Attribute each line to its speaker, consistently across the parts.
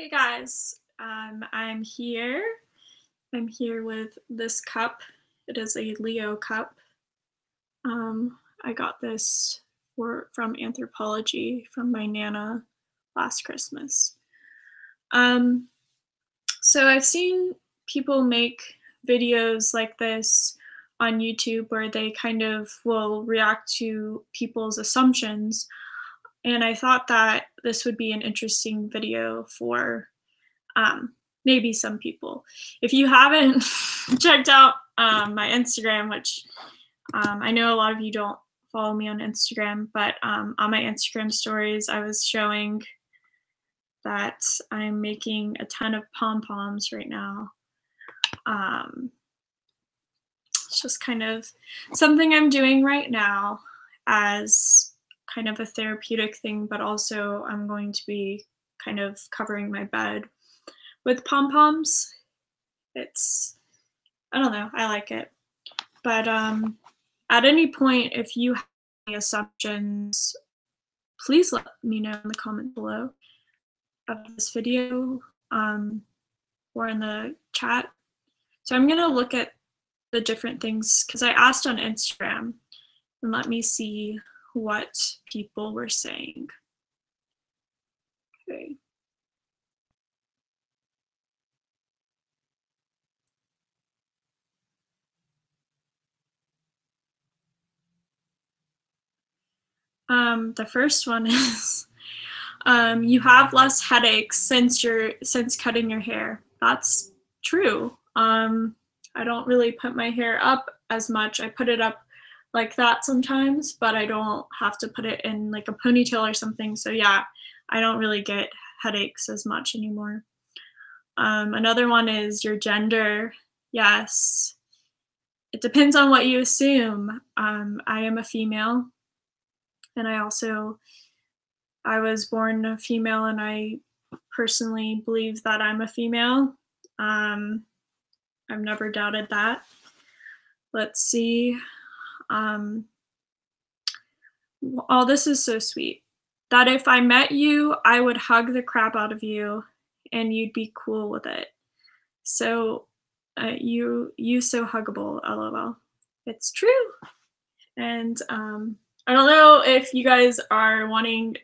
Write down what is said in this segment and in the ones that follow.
Speaker 1: Hey guys, I'm here. I'm here with this cup. It is a Leo cup. I got this from Anthropology from my Nana last Christmas. Um, so I've seen people make videos like this on YouTube where they kind of will react to people's assumptions, and I thought that this would be an interesting video for maybe some people. If you haven't checked out my Instagram, which I know a lot of you don't follow me on Instagram, but on my Instagram stories, I was showing that I'm making a ton of pom poms right now. Um, it's just kind of something I'm doing right now as kind of a therapeutic thing, but also I'm going to be kind of covering my bed with pom poms. I don't know, I like it. But at any point, if you have any assumptions, please let me know in the comment below of this video or in the chat. So I'm gonna look at the different things because I asked on Instagram, and let me see what people were saying. Okay. The first one is you have less headaches since cutting your hair. That's true. I don't really put my hair up as much. I put it up like that sometimes, but I don't have to put it in like a ponytail or something. So yeah, I don't really get headaches as much anymore. Another one is your gender. Yes, it depends on what you assume. I am a female, and I was born a female, and I personally believe that I'm a female. I've never doubted that. Let's see. Oh, this is so sweet. That if I met you, I would hug the crap out of you, and you'd be cool with it. So, you so huggable, lol. It's true. And I don't know if you guys are wanting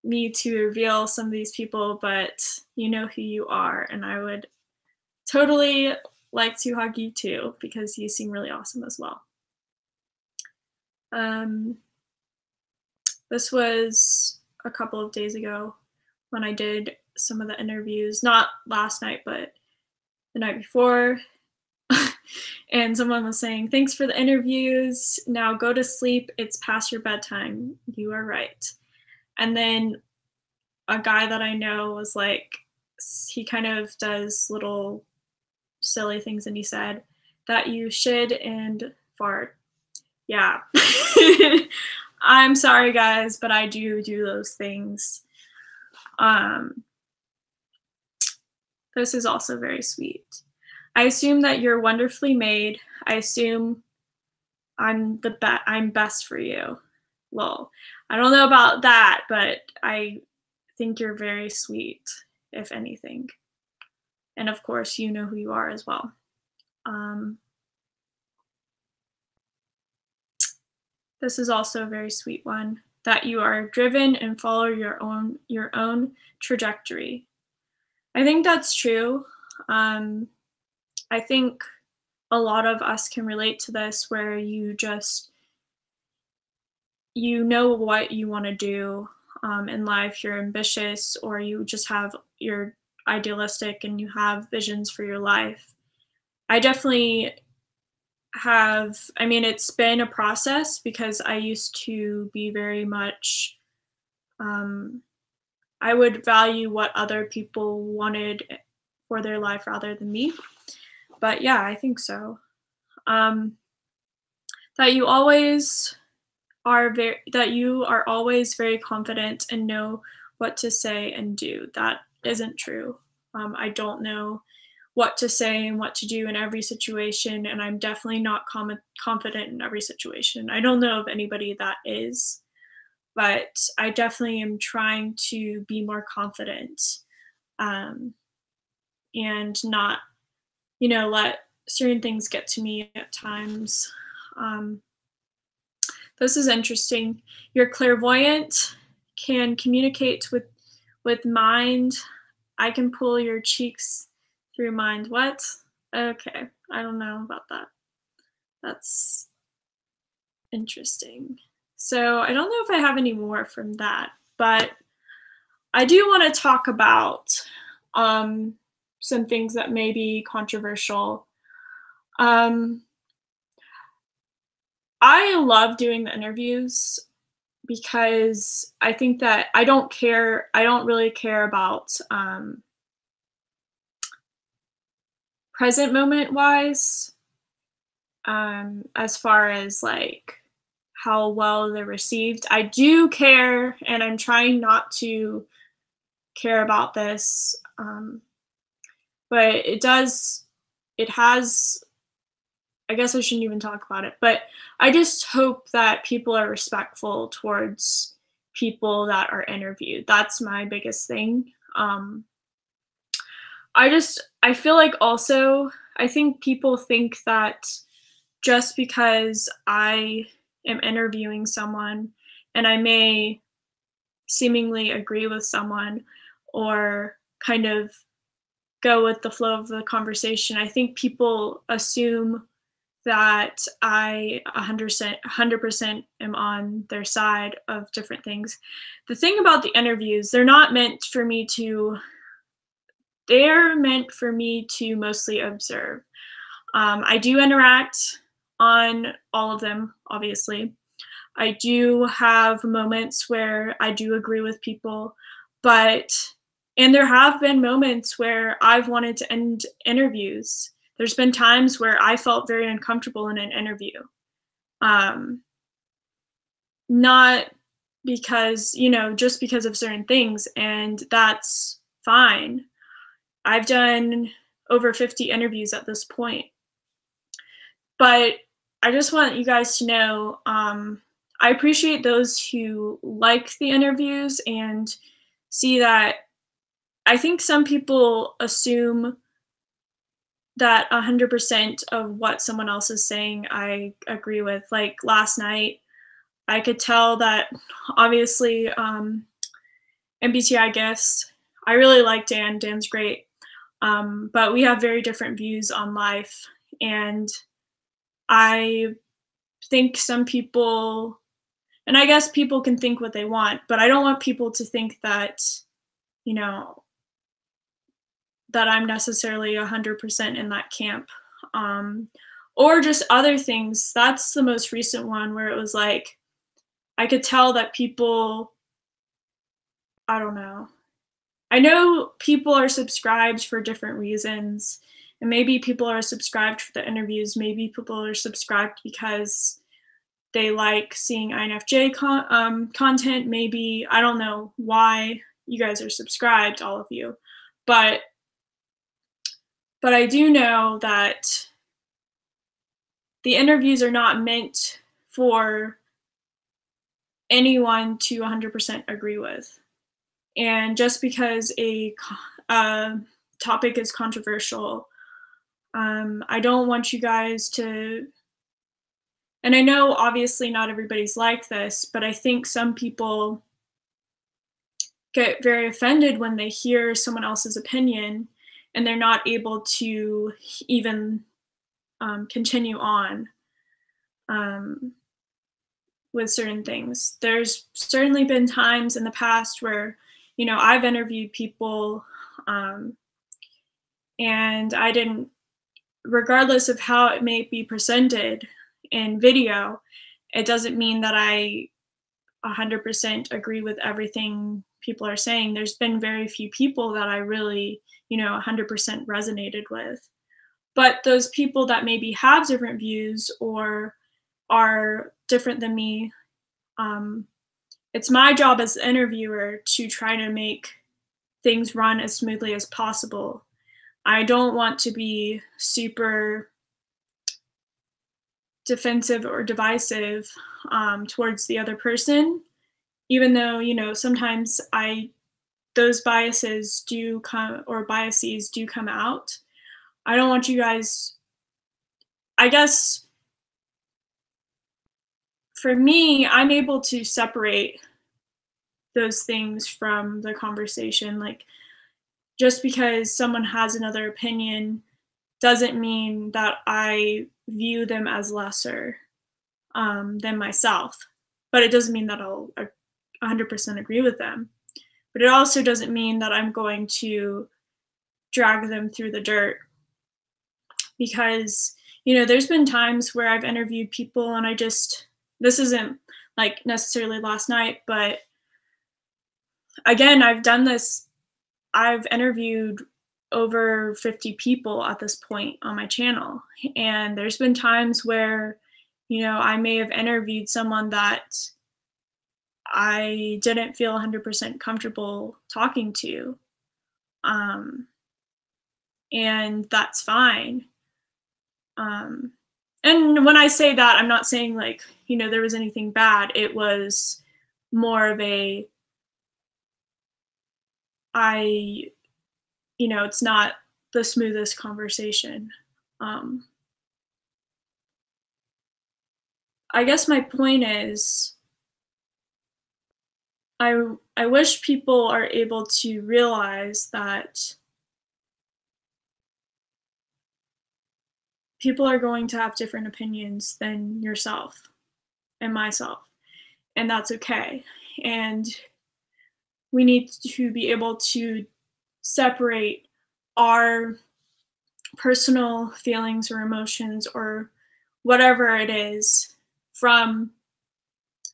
Speaker 1: me to reveal some of these people, but you know who you are, and I would totally like to hug you too because you seem really awesome as well. This was a couple of days ago when I did some of the interviews, not last night, but the night before. And someone was saying, "Thanks for the interviews. Now go to sleep. It's past your bedtime. You are right." And then a guy that I know was like, he kind of does little silly things, and he said that you should and fart. Yeah. I'm sorry guys, but I do those things. This is also very sweet. I assume that you're wonderfully made. I assume I'm best for you. Lol. I don't know about that, but I think you're very sweet, if anything. And of course, you know who you are as well. This is also a very sweet one. That you are driven and follow your own trajectory. I think that's true. I think a lot of us can relate to this, where you know what you want to do in life. You're ambitious, or you're idealistic and you have visions for your life. I definitely have. I mean, it's been a process because I used to be very much I would value what other people wanted for their life rather than me. But yeah, I think so. That you are always very confident and know what to say and do. That isn't true. I don't know what to say and what to do in every situation, and I'm definitely not confident in every situation. I don't know of anybody that is, but I definitely am trying to be more confident. um, and not, let certain things get to me at times. Um, this is interesting. You're clairvoyant, can communicate with mind. I can pull your cheeks through mind. What? Okay, I don't know about that. That's interesting. So I don't know if I have any more from that, but I do want to talk about um, some things that may be controversial. Um, I love doing the interviews because I think that I don't really care about present moment wise, as far as like how well they're received. I do care, and I'm trying not to care about this, but it has, I guess I shouldn't even talk about it, but I just hope that people are respectful towards people that are interviewed. That's my biggest thing. I feel like also, I think people think that just because I am interviewing someone and I may seemingly agree with someone or kind of go with the flow of the conversation, I think people assume that I 100% am on their side of different things. The thing about the interviews, they're meant for me to mostly observe. I do interact on all of them, obviously. I do have moments where I do agree with people, but and there have been moments where I've wanted to end interviews. There's been times where I felt very uncomfortable in an interview. Um, Not because, just because of certain things, and that's fine. I've done over 50 interviews at this point. But I just want you guys to know, I appreciate those who like the interviews and see that. I think some people assume that 100% of what someone else is saying I agree with. Like last night, I could tell that obviously MBTI gifts. I really like Dan. Dan's great. But we have very different views on life. And I think some people, and I guess people can think what they want, but I don't want people to think that, you know, that I'm necessarily 100% in that camp. Um, or just other things. That's the most recent one where it was like, I could tell that people, I don't know. I know people are subscribed for different reasons. And maybe people are subscribed for the interviews. Maybe people are subscribed because they like seeing INFJ content. Maybe, I don't know why you guys are subscribed, all of you. But I do know that the interviews are not meant for anyone to 100% agree with. And just because a topic is controversial, I don't want you guys to, and I know obviously not everybody's like this, but I think some people get very offended when they hear someone else's opinion and they're not able to even continue on um, with certain things. There's certainly been times in the past where, I've interviewed people and I didn't, regardless of how it may be presented in video, it doesn't mean that I 100% agree with everything people are saying. There's been very few people that I really, 100% resonated with. But those people that maybe have different views or are different than me, it's my job as the interviewer to try to make things run as smoothly as possible. I don't want to be super defensive or divisive towards the other person, even though, sometimes I those biases do come, or biases do come out, I don't want you guys, I guess for me, I'm able to separate those things from the conversation. Like, just because someone has another opinion doesn't mean that I view them as lesser than myself. But it doesn't mean that I'll 100% agree with them. But it also doesn't mean that I'm going to drag them through the dirt, because, there's been times where I've interviewed people and this isn't like necessarily last night, but again, I've interviewed over 50 people at this point on my channel. And there's been times where, I may have interviewed someone that I didn't feel 100% comfortable talking to. And that's fine. And when I say that, I'm not saying like, there was anything bad. It was more of it's not the smoothest conversation. I guess my point is, I wish people are able to realize that people are going to have different opinions than yourself and myself, and that's okay. And we need to be able to separate our personal feelings or emotions or whatever it is from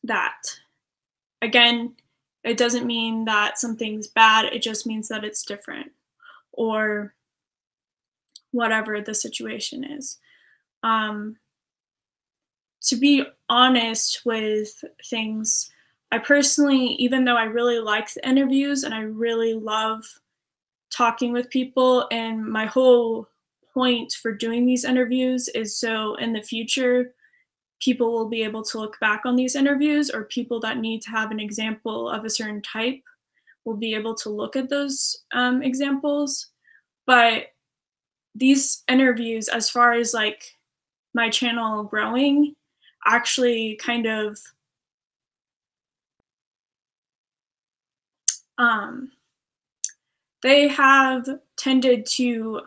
Speaker 1: that. Again, it doesn't mean that something's bad, it just means that it's different, or whatever the situation is. To be honest with things, I personally, even though I really like the interviews and I really love talking with people, and my whole point for doing these interviews is so in the future people will be able to look back on these interviews, or people that need to have an example of a certain type will be able to look at those examples. But these interviews, as far as like my channel growing, actually kind of they have tended to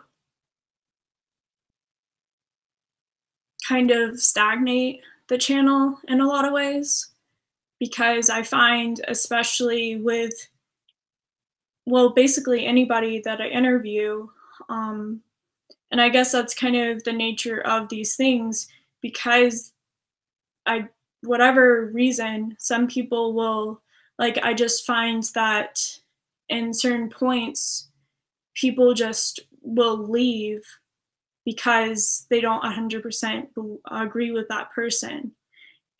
Speaker 1: kind of stagnate the channel in a lot of ways, because I find, especially with, well, basically anybody that I interview, and I guess that's kind of the nature of these things, because whatever reason, some people will, like, I just find that in certain points, people just will leave because they don't 100% agree with that person.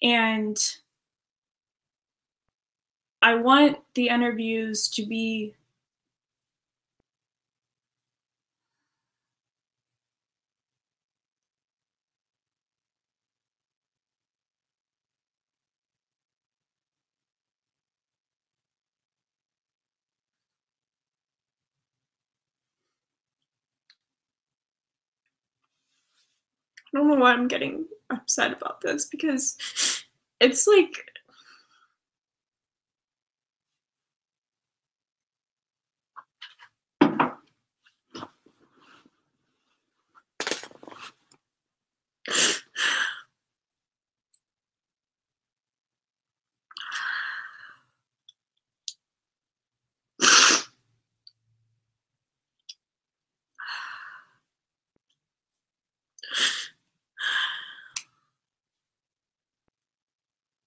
Speaker 1: And I want the interviews to be I don't know why I'm getting upset about this, because it's like,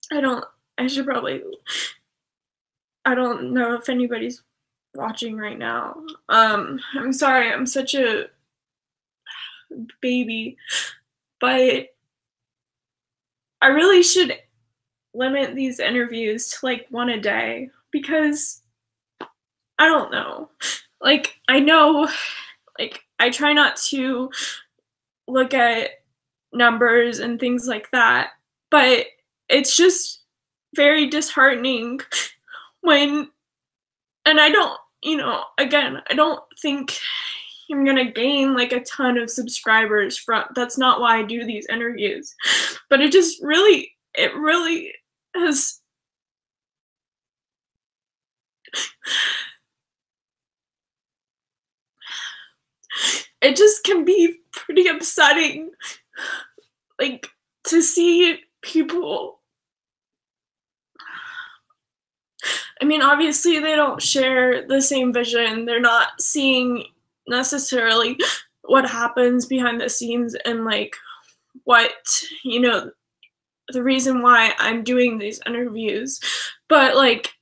Speaker 1: I don't know if anybody's watching right now. I'm sorry, I'm such a baby, but I really should limit these interviews to like one a day, because I don't know. Like, I know, like, I try not to look at numbers and things like that, but it's just very disheartening when, and again, I don't think I'm gonna gain like a ton of subscribers from that's not why I do these interviews. But it really has it just can be pretty upsetting, like, to see people. I mean, obviously, they don't share the same vision. They're not seeing necessarily what happens behind the scenes and, like, what, you know, the reason why I'm doing these interviews. But, like,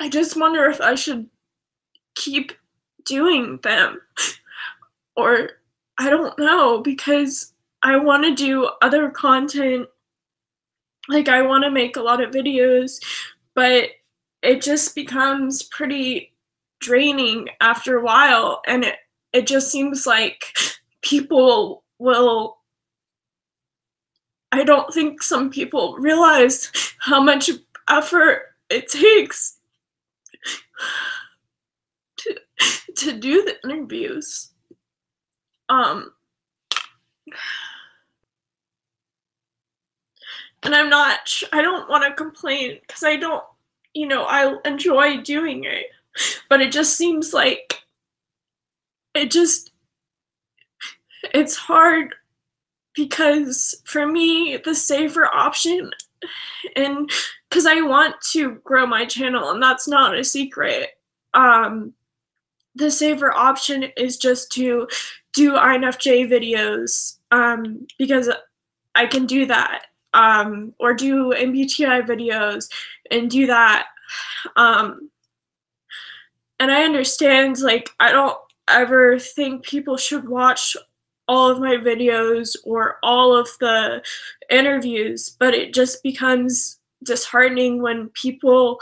Speaker 1: I just wonder if I should keep doing them or I don't know because I want to do other content. Like, I want to make a lot of videos, but it just becomes pretty draining after a while. And it just seems like people will, I don't think some people realize how much effort it takes to, to do the interviews. And I don't want to complain because I don't, I enjoy doing it. But it just seems like it just, it's hard because for me, the safer option, and because I want to grow my channel, and that's not a secret, the safer option is just to do INFJ videos because I can do that, or do MBTI videos and do that. And I understand, like, I don't ever think people should watch all of my videos or all of the interviews, but it just becomes disheartening when people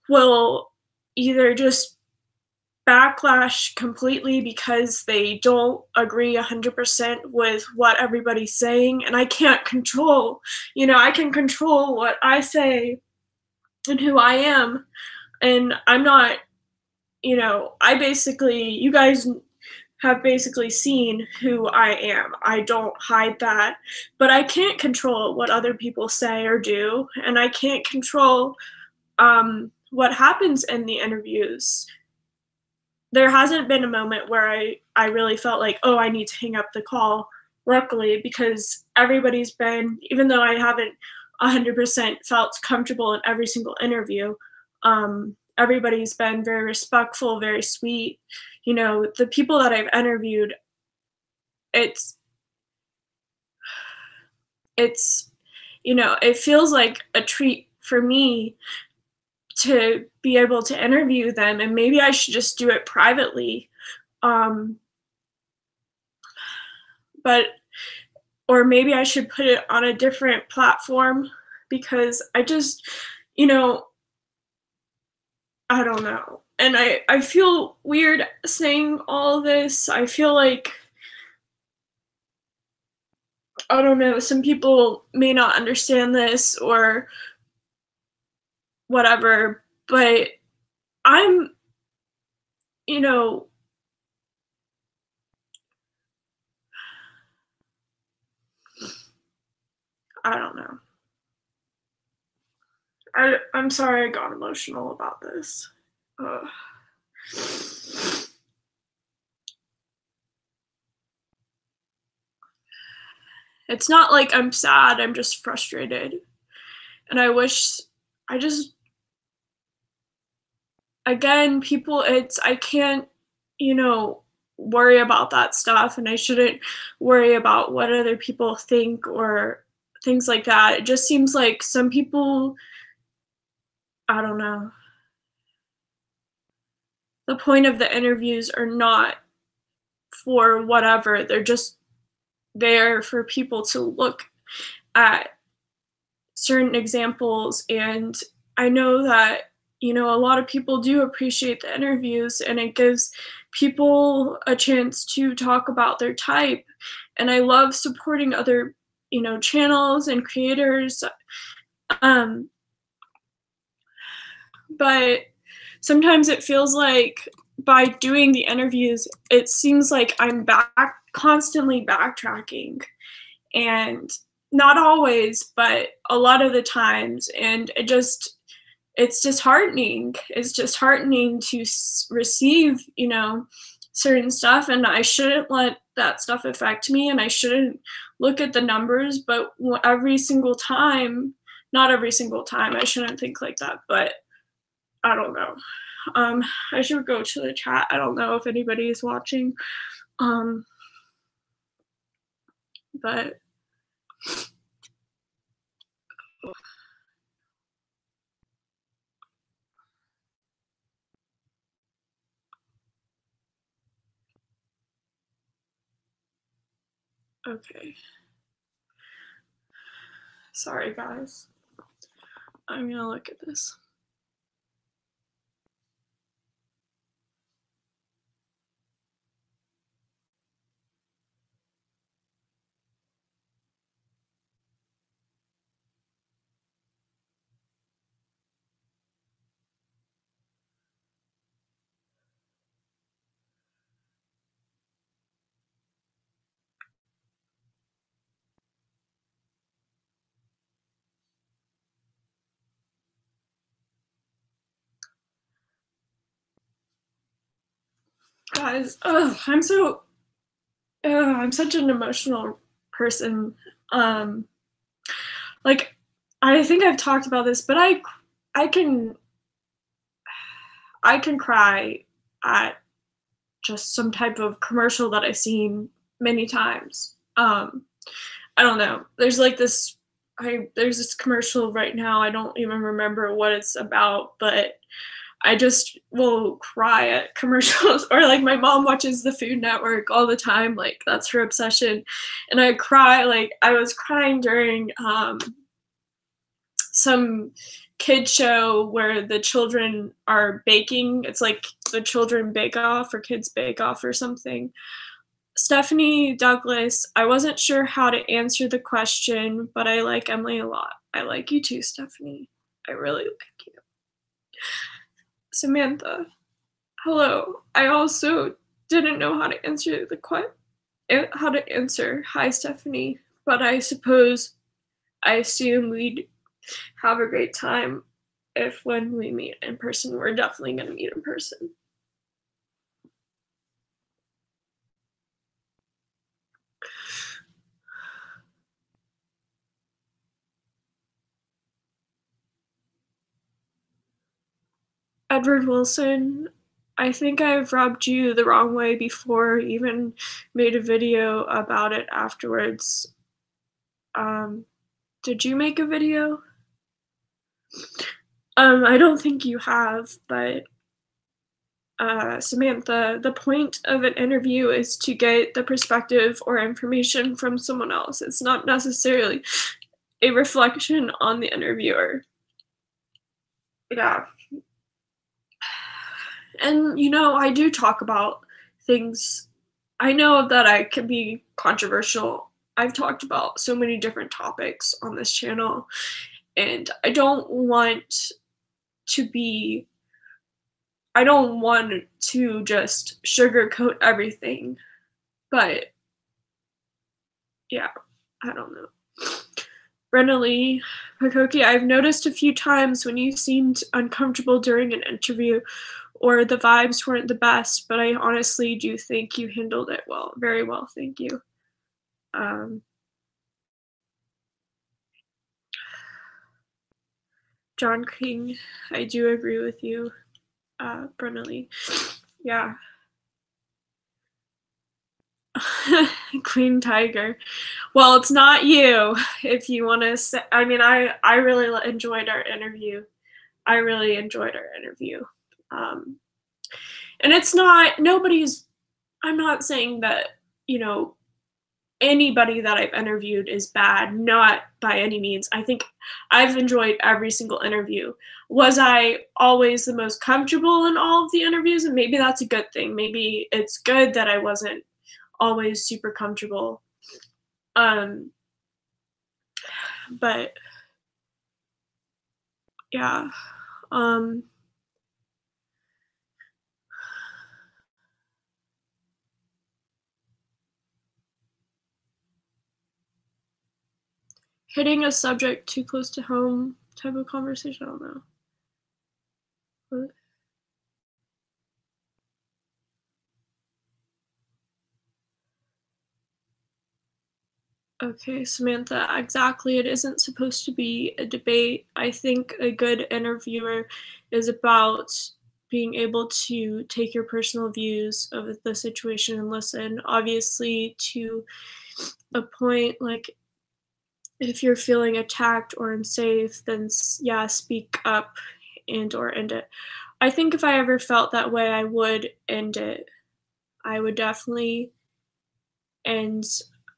Speaker 1: will either just backlash completely because they don't agree 100% with what everybody's saying, and I can't control, I can control what I say and who I am, and I'm not, you guys have basically seen who I am. I don't hide that, but I can't control what other people say or do, and I can't control what happens in the interviews. There hasn't been a moment where I really felt like, oh, I need to hang up the call, luckily, because everybody's been, even though I haven't 100% felt comfortable in every single interview, everybody's been very respectful, very sweet. The people that I've interviewed, it's it's it feels like a treat for me to be able to interview them, and maybe I should just do it privately. But or maybe I should put it on a different platform because I just, I don't know. And I feel weird saying all this. I feel like, I don't know, some people may not understand this or whatever, but I'm, you know, I don't know. I'm sorry I got emotional about this. Ugh. It's not like I'm sad, I'm just frustrated. And I just, again, I can't, worry about that stuff, and I shouldn't worry about what other people think or things like that. It just seems like some people, I don't know. The point of the interviews are not for whatever, they're just there for people to look at certain examples. And I know that, a lot of people do appreciate the interviews, and it gives people a chance to talk about their type. And I love supporting other, channels and creators. but sometimes it feels like by doing the interviews, it seems like I'm constantly backtracking, and not always, but a lot of the times, and it's disheartening. It's disheartening to receive, certain stuff, and I shouldn't let that stuff affect me, and I shouldn't look at the numbers, but every single time, not every single time, I shouldn't think like that, but I don't know. Um, I should go to the chat. I don't know if anybody is watching. Um, but okay. Sorry, guys. I'm gonna look at this. Guys, I'm such an emotional person. Um, like, I think I've talked about this, but I can, I can cry at just some type of commercial that I've seen many times. I don't know. There's this commercial right now. I don't even remember what it's about, but I just will cry at commercials or like my mom watches the Food Network all the time, like that's her obsession. And I cry like I was crying during some kid show where the children are baking. It's like the children bake off or kids bake off or something. Stephanie Douglas, I wasn't sure how to answer the question, but I like Emily a lot. I like you too, Stephanie. I really like you. Samantha, hello. I also didn't know how to answer how to answer. Hi, Stephanie. But I assume we'd have a great time if when we meet in person. We're definitely going to meet in person. Edward Wilson, I think I've rubbed you the wrong way before, even made a video about it afterwards. Did you make a video? I don't think you have, but Samantha, the point of an interview is to get the perspective or information from someone else. It's not necessarily a reflection on the interviewer. Yeah. And I do talk about things. I know that I can be controversial. I've talked about so many different topics on this channel, and to be I don't want to just sugarcoat everything, but yeah, I don't know. Brenna Lee, pucokie, I've noticed a few times when you seemed uncomfortable during an interview or the vibes weren't the best, but I honestly do think you handled it well, very well, thank you. John King, I do agree with you, Brenna Lee. Yeah. Queen Tiger. Well, it's not you. If you want to say, I mean, I really enjoyed our interview. I really enjoyed our interview. And it's not nobody's. I'm not saying that anybody that I've interviewed is bad. Not by any means. I think I've enjoyed every single interview. Was I always the most comfortable in all of the interviews? And maybe that's a good thing. Maybe it's good that I wasn't always super comfortable. But yeah. hitting a subject too close to home type of conversation, I don't know. What? Okay, Samantha, exactly. It isn't supposed to be a debate. I think a good interviewer is about being able to take your personal views of the situation and listen. Obviously, to a point, like if you're feeling attacked or unsafe, then yeah, speak up and or end it. I think if I ever felt that way, I would end it. I would definitely end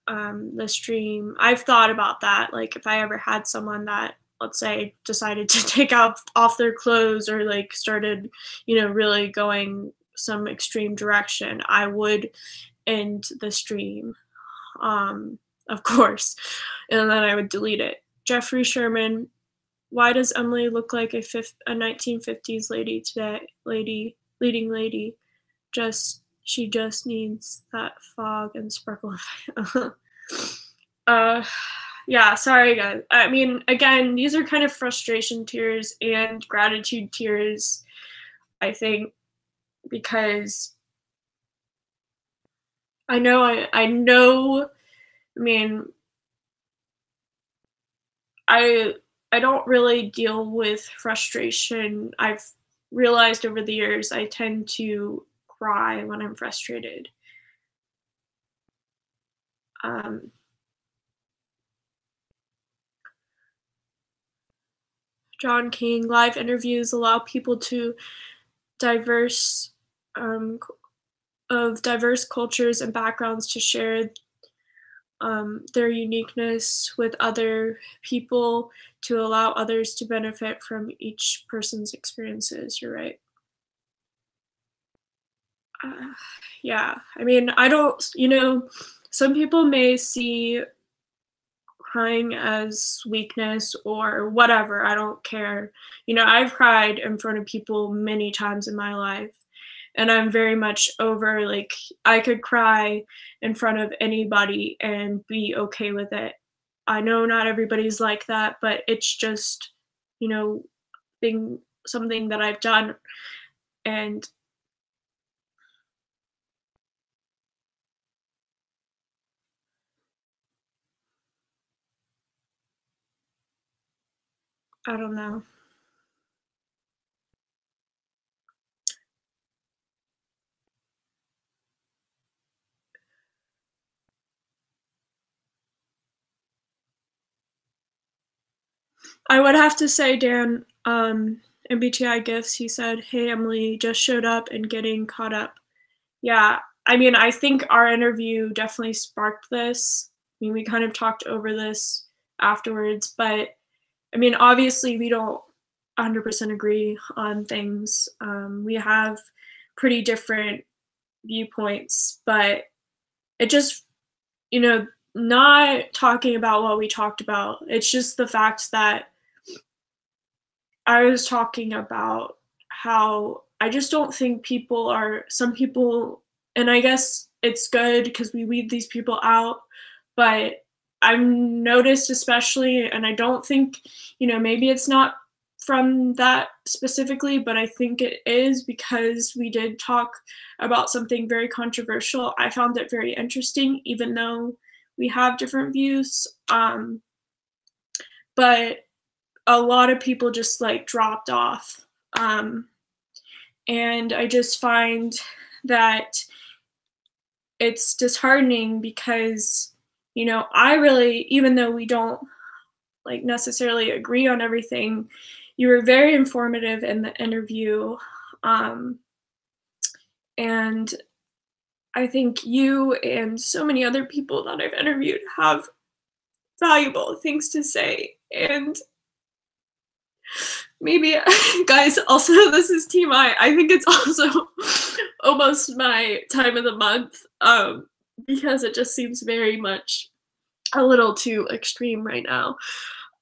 Speaker 1: the stream. I've thought about that. Like if I ever had someone that, let's say, decided to take off their clothes or like started, really going some extreme direction, I would end the stream. Of course. And then I would delete it. Jeffrey Sherman, why does Emily look like a 1950s lady today? Leading lady. She just needs that fog and sparkle. uh, yeah, sorry guys. I mean, again, these are kind of frustration tears and gratitude tears, I think, because I know, I mean, I I don't really deal with frustration. I've realized over the years I tend to cry when I'm frustrated. Um, John King, live interviews allow people to diverse um, of diverse cultures and backgrounds to share their uniqueness with other people to allow others to benefit from each person's experiences. You're right. Uh, yeah, I mean, I don't, some people may see crying as weakness or whatever. I don't care. I've cried in front of people many times in my life, and I'm very much over, like, I could cry in front of anybody and be okay with it. I know not everybody's like that, but it's just, you know, thing something that I've done, and I don't know. I would have to say Dan, MBTI gifts, he said, "Hey Emily, just showed up and getting caught up." Yeah, I mean, I think our interview definitely sparked this. I mean, we kind of talked over this afterwards, but I mean, obviously, we don't 100% agree on things. We have pretty different viewpoints, but it just, not talking about what we talked about. It's just the fact that I was talking about how I just don't think some people, and I guess it's good because we weed these people out, but I've noticed especially, and I don't think, maybe it's not from that specifically, but I think it is because we did talk about something very controversial. I found it very interesting, even though we have different views. But a lot of people just like dropped off. Um, and I just find that it's disheartening because, I really, even though we don't like necessarily agree on everything, you were very informative in the interview. Um, and I think you and so many other people that I've interviewed have valuable things to say. And maybe, guys, also, this is TMI. I think it's also almost my time of the month, because it just seems very much a little too extreme right now.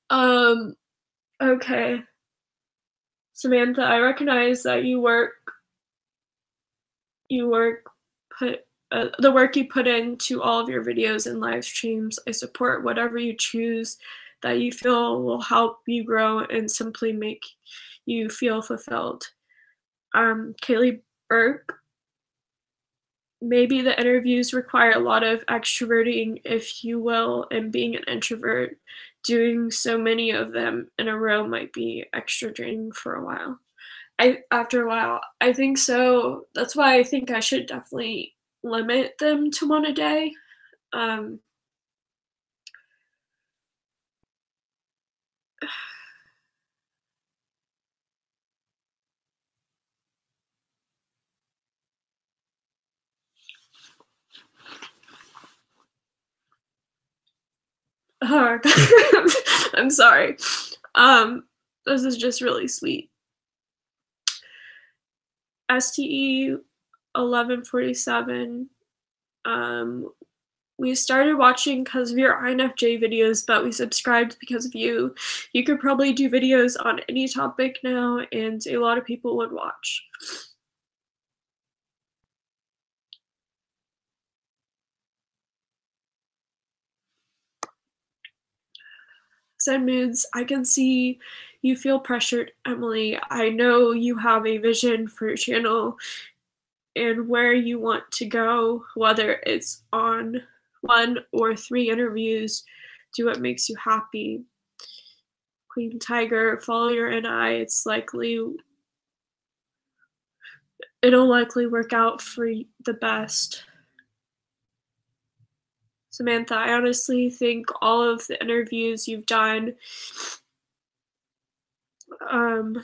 Speaker 1: Um, okay. Samantha, I recognize that you work, put the work you put into all of your videos and live streams. I support whatever you choose that you feel will help you grow and simply make you feel fulfilled. Kaylee Burke, maybe the interviews require a lot of extroverting, if you will, and being an introvert, doing so many of them in a row might be extra draining for a while. After a while, I think so. That's why I think I should definitely limit them to one a day. Um, oh, I'm sorry. Um, this is just really sweet. STE 1147. Um, we started watching because of your INFJ videos, but we subscribed because of you. You could probably do videos on any topic now, and a lot of people would watch. Zen moods, I can see you feel pressured, Emily. I know you have a vision for your channel and where you want to go, whether it's on 1 or 3 interviews. Do what makes you happy. Queen Tiger, follow your NI. It'll likely work out for the best. Samantha, I honestly think all of the interviews you've done um,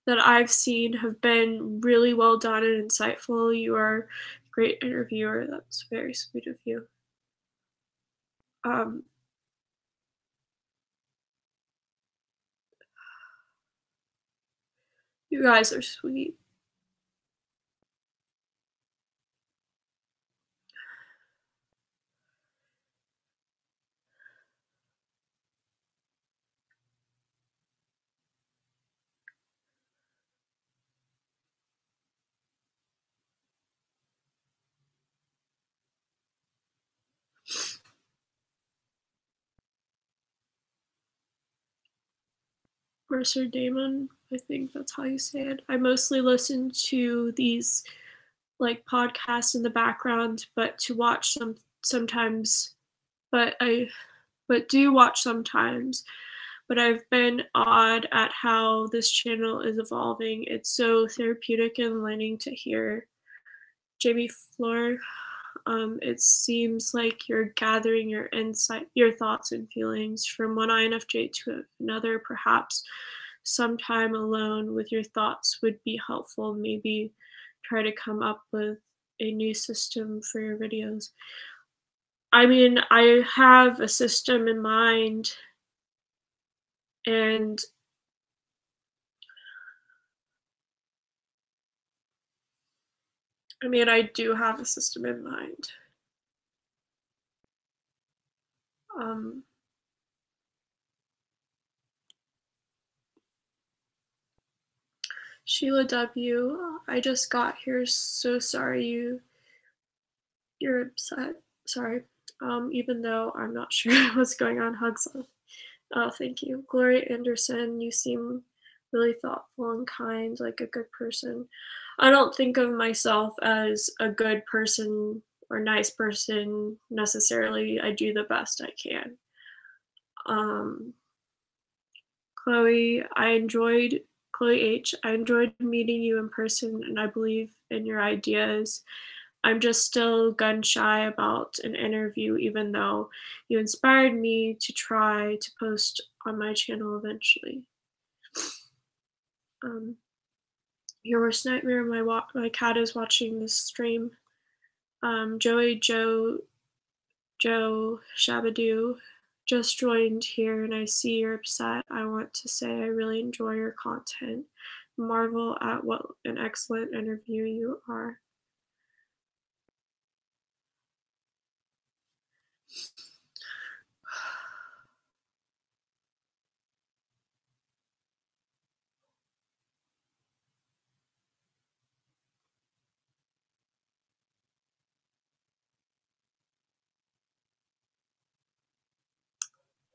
Speaker 1: that I've seen have been really well done and insightful. You are a great interviewer. That's very sweet of you. Um, you guys are sweet. Mercer Damon, I think that's how you say it. I mostly listen to these like podcasts in the background, but to watch sometimes, but I but do watch sometimes. But I've been awed at how this channel is evolving. It's so therapeutic and enlightening to hear. Jamie Floor, it seems like you're gathering your insight, your thoughts and feelings from one INFJ to another. Perhaps sometime alone with your thoughts would be helpful. Maybe try to come up with a new system for your videos. I mean, I have a system in mind, and I mean, I do have a system in mind. Um, Sheila W., I just got here. So sorry you're upset. Sorry. Even though I'm not sure what's going on. Hugs. Oh, thank you. Gloria Anderson, you seem really thoughtful and kind, like a good person. I don't think of myself as a good person or nice person necessarily. I do the best I can. Um, Chloe H. I enjoyed meeting you in person, and I believe in your ideas. I'm just still gun shy about an interview, even though you inspired me to try to post on my channel eventually. Your worst nightmare. My cat is watching this stream. Joe Shabadoo just joined here, and I see you're upset. I want to say I really enjoy your content. Marvel at what an excellent interview you are.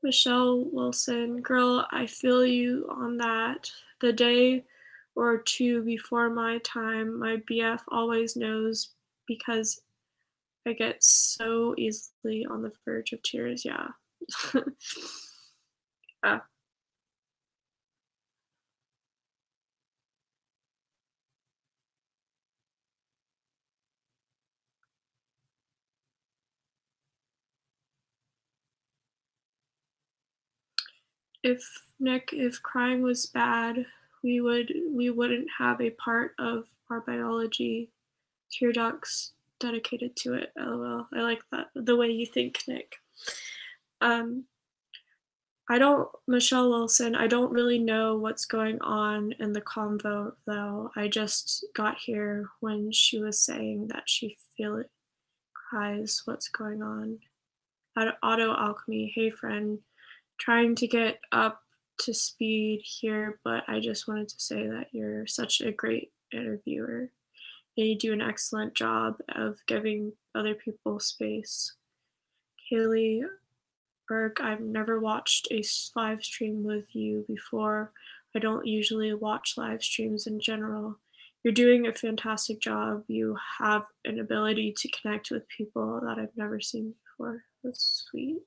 Speaker 1: Michelle Wilson, girl, I feel you on that. The day or two before my time, my BF always knows because I get so easily on the verge of tears. Yeah. Yeah. If crying was bad, we wouldn't have a part of our biology, tear ducts dedicated to it. LOL. I like that the way you think, Nick. Um, I don't, Michelle Wilson, I don't really know what's going on in the convo though. I just got here when she was saying that she feel it cries. What's going on? Auto Alchemy, hey friend, trying to get up to speed here, but I just wanted to say that you're such a great interviewer and you do an excellent job of giving other people space. Kaylee Berg, I've never watched a live stream with you before. I don't usually watch live streams in general. You're doing a fantastic job. You have an ability to connect with people that I've never seen before. That's sweet.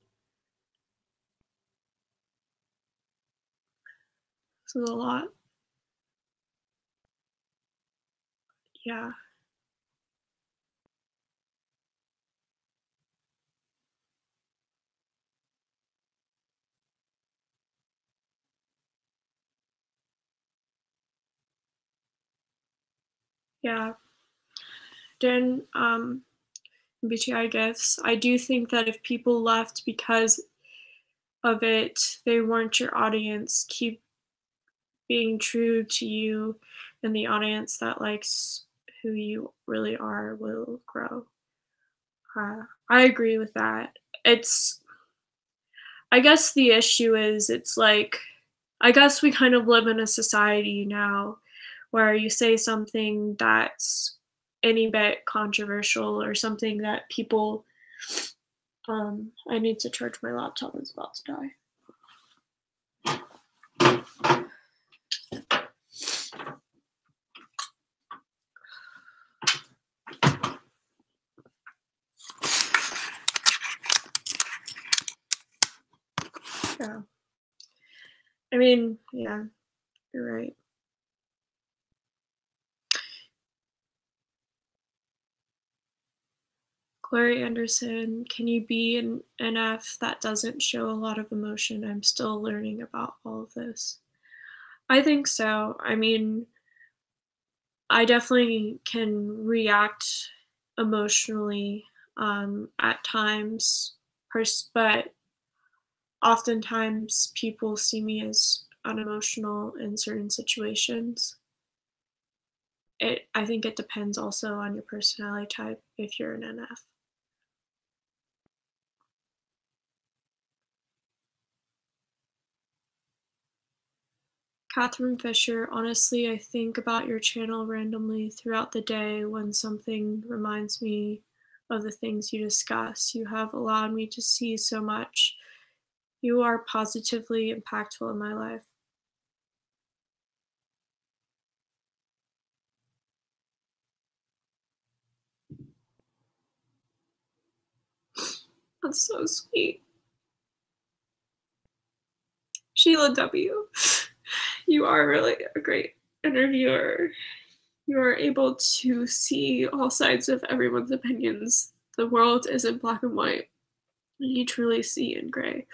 Speaker 1: This is a lot. Yeah. Yeah. Dan, BTI gifts. I do think that if people left because of it, they weren't your audience. Keep being true to you, and the audience that likes who you really are will grow. I agree with that. It's, I guess the issue is, it's like, I guess we kind of live in a society now where you say something that's any bit controversial or something that people, I need to charge my laptop, it's about to die. Yeah. I mean, yeah, you're right. Corey Anderson, can you be an NF that doesn't show a lot of emotion? I'm still learning about all of this. I think so. I mean, I definitely can react emotionally at times, but oftentimes people see me as unemotional in certain situations. I think it depends also on your personality type if you're an NF. Catherine Fisher, honestly, I think about your channel randomly throughout the day when something reminds me of the things you discuss. You have allowed me to see so much. You are positively impactful in my life. That's so sweet. Sheila W., you are really a great interviewer. You are able to see all sides of everyone's opinions. The world isn't black and white. You truly see in gray.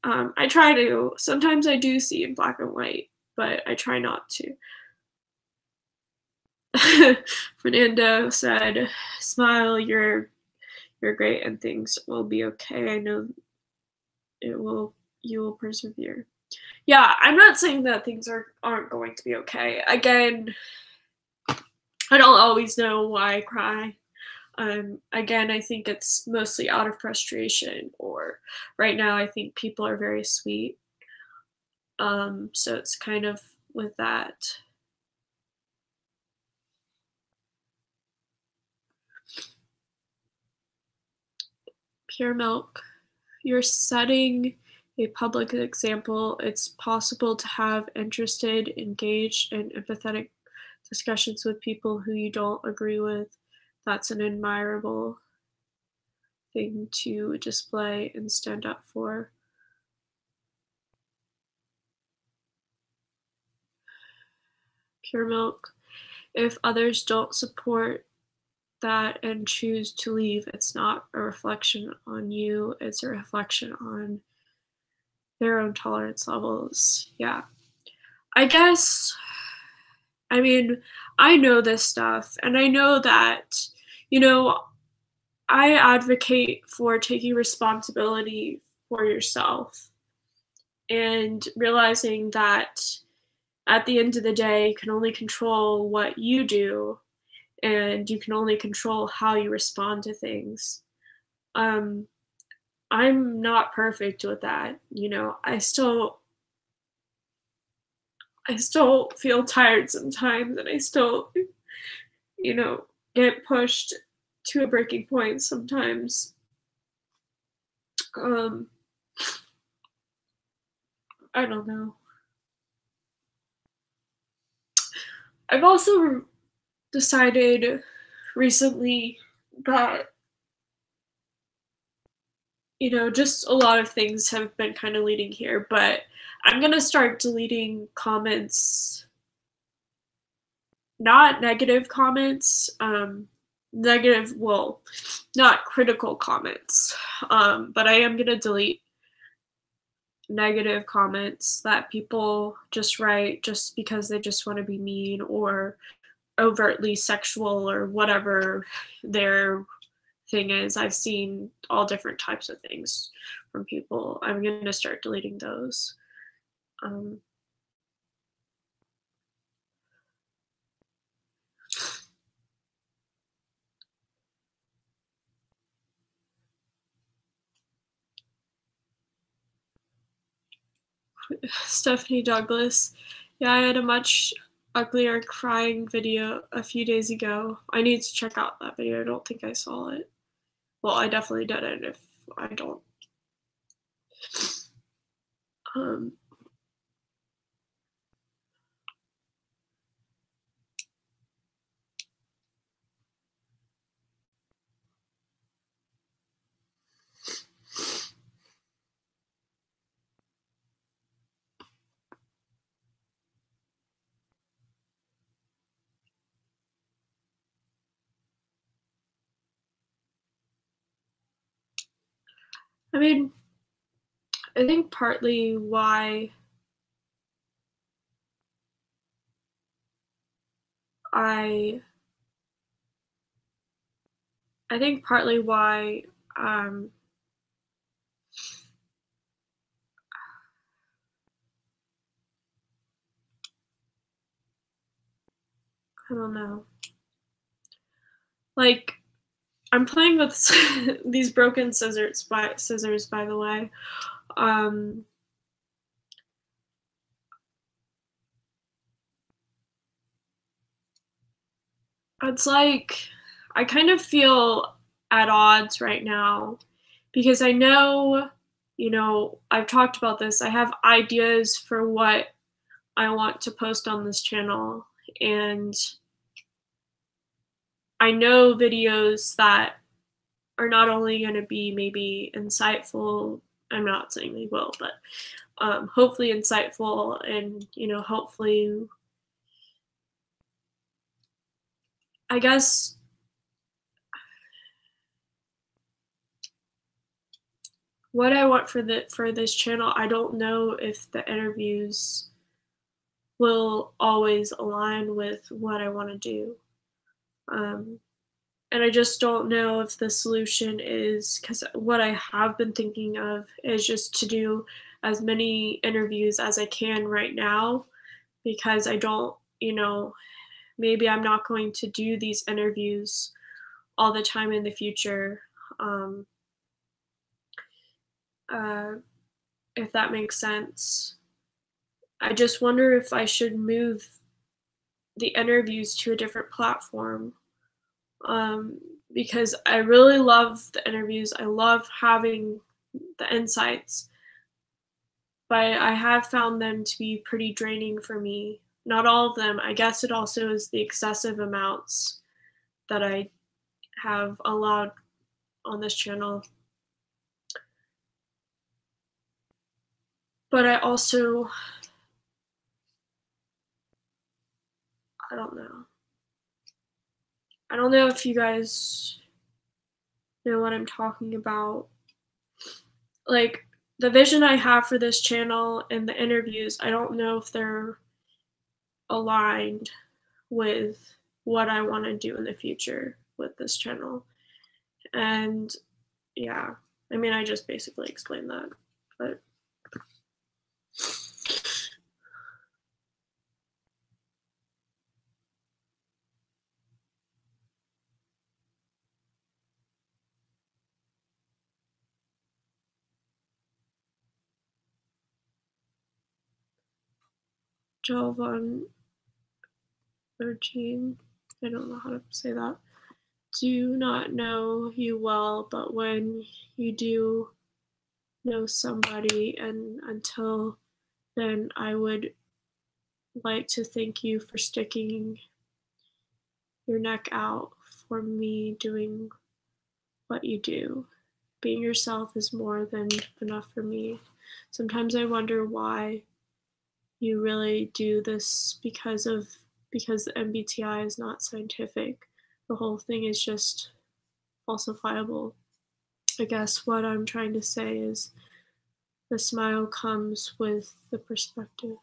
Speaker 1: I try to. Sometimes I do see in black and white, but I try not to. Fernando said, "Smile, you're great, and things will be okay. I know it will. You will persevere." Yeah, I'm not saying that things aren't going to be okay. Again, I don't always know why I cry. Again, I think it's mostly out of frustration, or right now, I think people are very sweet. So it's kind of with that. Pure milk. You're setting a public example, it's possible to have interested, engaged, and empathetic discussions with people who you don't agree with. That's an admirable thing to display and stand up for. Pure milk. If others don't support that and choose to leave, it's not a reflection on you, it's a reflection on their own tolerance levels. Yeah. I guess, I mean, I know this stuff, and I know that, you know, I advocate for taking responsibility for yourself and realizing that at the end of the day, you can only control what you do and you can only control how you respond to things. Um, I'm not perfect with that, you know. I still feel tired sometimes and I still, you know, get pushed to a breaking point sometimes. Um, I don't know. I've also decided recently that, you know, just a lot of things have been kind of leading here, but I'm going to start deleting comments, not negative comments, negative, well, not critical comments, but I am going to delete negative comments that people just write just because they just want to be mean or overtly sexual or whatever their thing is. I've seen all different types of things from people. I'm going to start deleting those. Um, Stephanie Douglas. Yeah, I had a much uglier crying video a few days ago. I need to check out that video. I don't think I saw it. Well, I definitely didn't if I don't. Um, I mean, I think partly why I I think partly why um I don't know. Like I'm playing with these broken scissors by the way. Um it's like I kind of feel at odds right now because I know, you know, I've talked about this. I have ideas for what I want to post on this channel and I know videos that are not only going to be maybe insightful, I'm not saying they will, but hopefully insightful and, you know, hopefully, I guess, what I want for this channel, I don't know if the interviews will always align with what I want to do. Um, and I just don't know if the solution is because what I have been thinking of is just to do as many interviews as I can right now because I don't, you know, maybe I'm not going to do these interviews all the time in the future. Um, uh, if that makes sense. I just wonder if I should move the interviews to a different platform um, because I really love the interviews. I love having the insights, but I have found them to be pretty draining for me. Not all of them. I guess it also is the excessive amounts that I have allowed on this channel. But I also, I don't know. I don't know if you guys know what I'm talking about. Like, the vision I have for this channel and the interviews, I don't know if they're aligned with what I want to do in the future with this channel. And yeah, I mean, I just basically explained that, but Jovan Virgin, I don't know how to say that. Do not know you well, but when you do know somebody, and until then, I would like to thank you for sticking your neck out for me doing what you do. Being yourself is more than enough for me. Sometimes I wonder why you really do this because the MBTI is not scientific. The whole thing is just falsifiable. I guess what I'm trying to say is the smile comes with the perspective.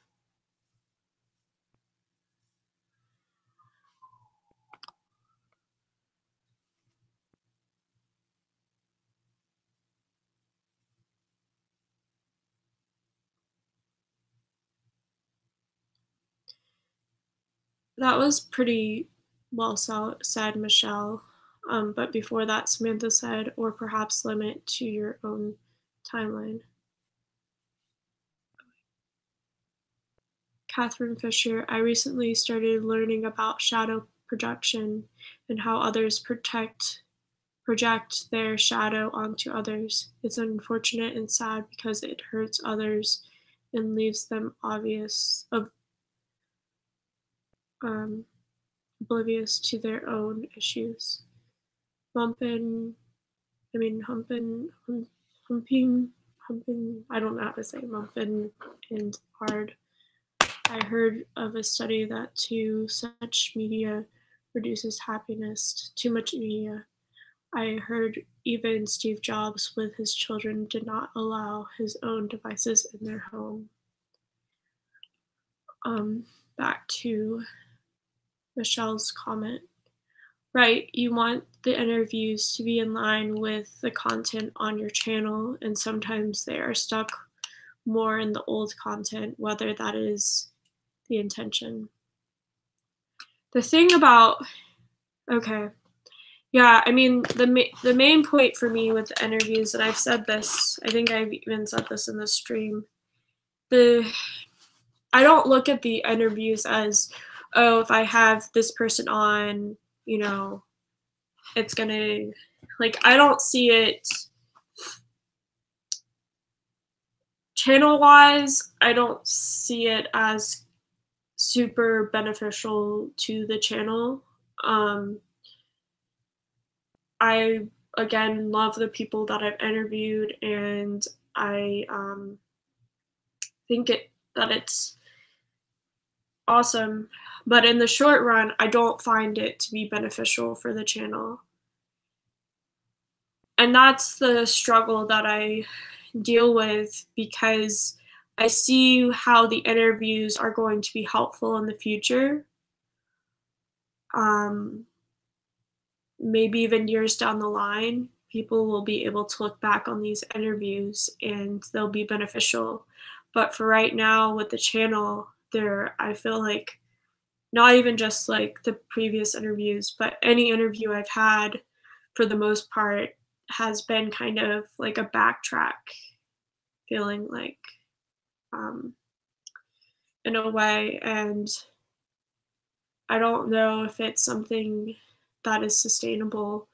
Speaker 1: That was pretty well said, Michelle. But before that, Samantha said, or perhaps limit to your own timeline. Catherine Fisher, I recently started learning about shadow projection and how others project their shadow onto others. It's unfortunate and sad because it hurts others and leaves them oblivious to their own issues. Humping, I don't know how to say mumpin and hard. I heard of a study that too much media reduces happiness. Too much media. I heard even Steve Jobs with his children did not allow his own devices in their home. Back to Michelle's comment. Right, you want the interviews to be in line with the content on your channel, and sometimes they are stuck more in the old content, whether that is the intention. The thing about, okay, yeah, I mean, the main point for me with the interviews, and I've said this, I think I've even said this in the stream, I don't look at the interviews as, oh, if I have this person on, you know, it's gonna, like, I don't see it channel wise, I don't see it as super beneficial to the channel. I again love the people that I've interviewed, and I think that it's awesome, but in the short run, I don't find it to be beneficial for the channel. And that's the struggle that I deal with, because I see how the interviews are going to be helpful in the future. Maybe even years down the line, people will be able to look back on these interviews and they'll be beneficial. But for right now with the channel, I feel like not even just like the previous interviews, but any interview I've had for the most part has been kind of like a backtrack feeling, like in a way. And I don't know if it's something that is sustainable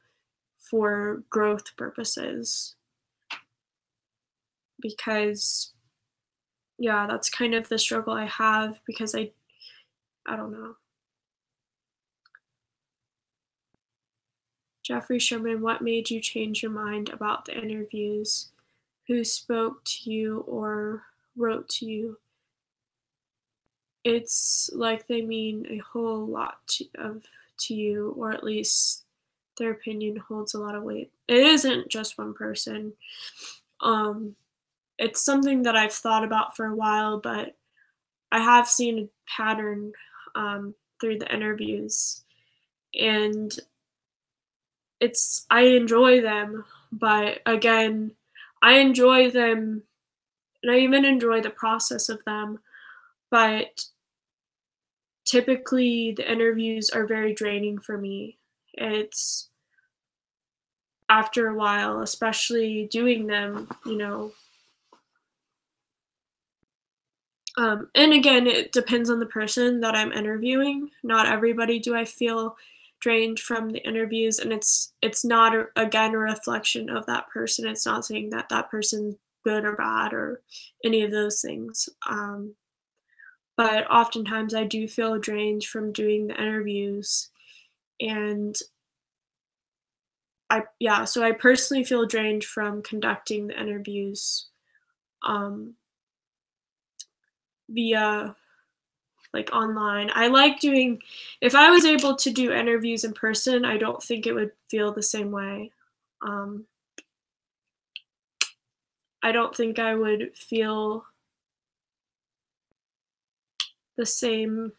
Speaker 1: for growth purposes, because yeah, that's kind of the struggle I have because I don't know. Jeffrey Sherman, what made you change your mind about the interviews? Who spoke to you or wrote to you? It's like they mean a whole lot to you, or at least their opinion holds a lot of weight. It isn't just one person. Um, it's something that I've thought about for a while, but I have seen a pattern through the interviews, and I enjoy them, but again, I enjoy them, and I even enjoy the process of them, but typically the interviews are very draining for me. It's after a while, especially doing them, and again, it depends on the person that I'm interviewing. Not everybody do I feel drained from the interviews, and it's not again a reflection of that person. It's not saying that that person's good or bad or any of those things. But oftentimes I do feel drained from doing the interviews, and so I personally feel drained from conducting the interviews um, via like online. I like doing if I was able to do interviews in person, I don't think it would feel the same way. Um, I don't think I would feel the same,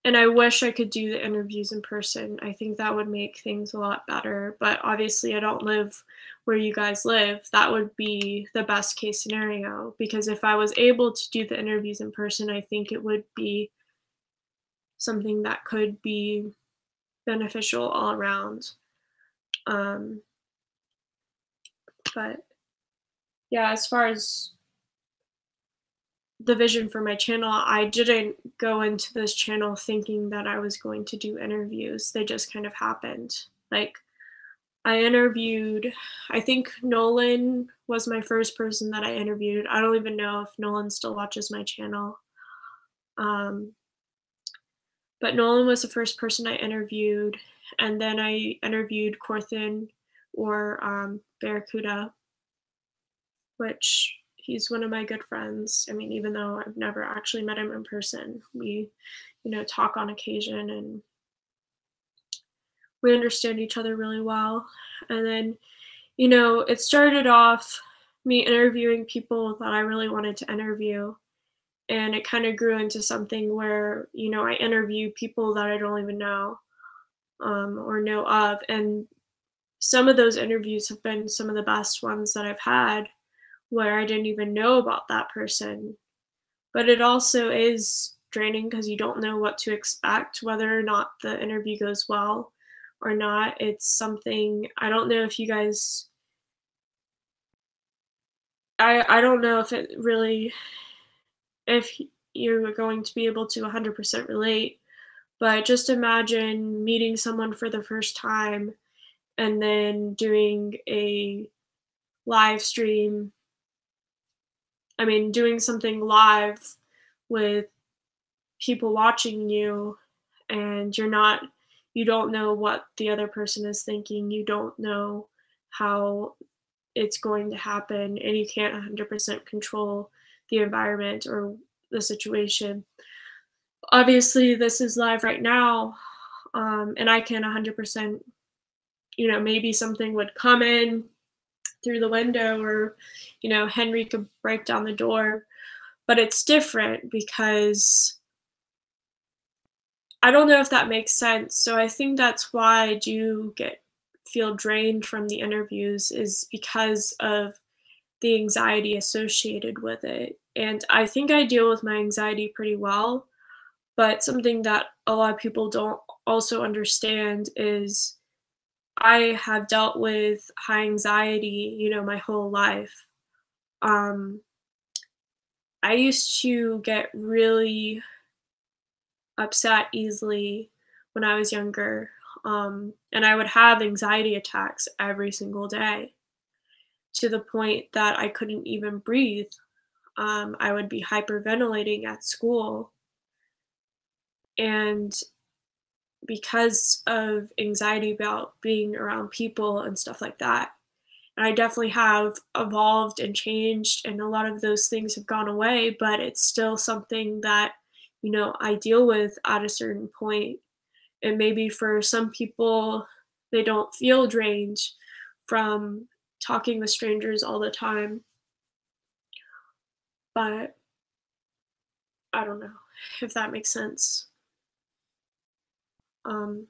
Speaker 1: and I wish I could do the interviews in person. I think that would make things a lot better, but obviously I don't live where you guys live. That would be the best case scenario because if I was able to do the interviews in person, I think it would be something that could be beneficial all around. Um, but yeah, as far as the vision for my channel, I didn't go into this channel thinking that I was going to do interviews. They just kind of happened. Like, I interviewed, I think Nolan was my first person that I interviewed. I don't even know if Nolan still watches my channel. Um, but Nolan was the first person I interviewed. And then I interviewed Corthin or Barracuda, which he's one of my good friends. I mean, even though I've never actually met him in person, we, talk on occasion and we understand each other really well. And then, it started off me interviewing people that I really wanted to interview. And it kind of grew into something where, I interview people that I don't even know or know of. And some of those interviews have been some of the best ones that I've had where I didn't even know about that person. But it also is draining because you don't know what to expect, whether or not the interview goes well or not. It's something I don't know if you guys I don't know if it really if you're going to be able to 100% relate, but just imagine meeting someone for the first time and then doing a live stream. I mean, doing something live with people watching you and you don't know what the other person is thinking. You don't know how it's going to happen and you can't 100% control the environment or the situation. Obviously, this is live right now, and I can 100%, maybe something would come in through the window or, Henry could break down the door, but it's different because I don't know if that makes sense. So I think that's why I do feel drained from the interviews is because of the anxiety associated with it. And I think I deal with my anxiety pretty well, but something that a lot of people don't also understand is I have dealt with high anxiety, my whole life. Um, I used to get really upset easily when I was younger. And I would have anxiety attacks every single day to the point that I couldn't even breathe. I would be hyperventilating at school, and because of anxiety about being around people and stuff like that. And I definitely have evolved and changed, and a lot of those things have gone away, but it's still something that, I deal with at a certain point. And maybe for some people, they don't feel drained from talking with strangers all the time, but I don't know if that makes sense. Um,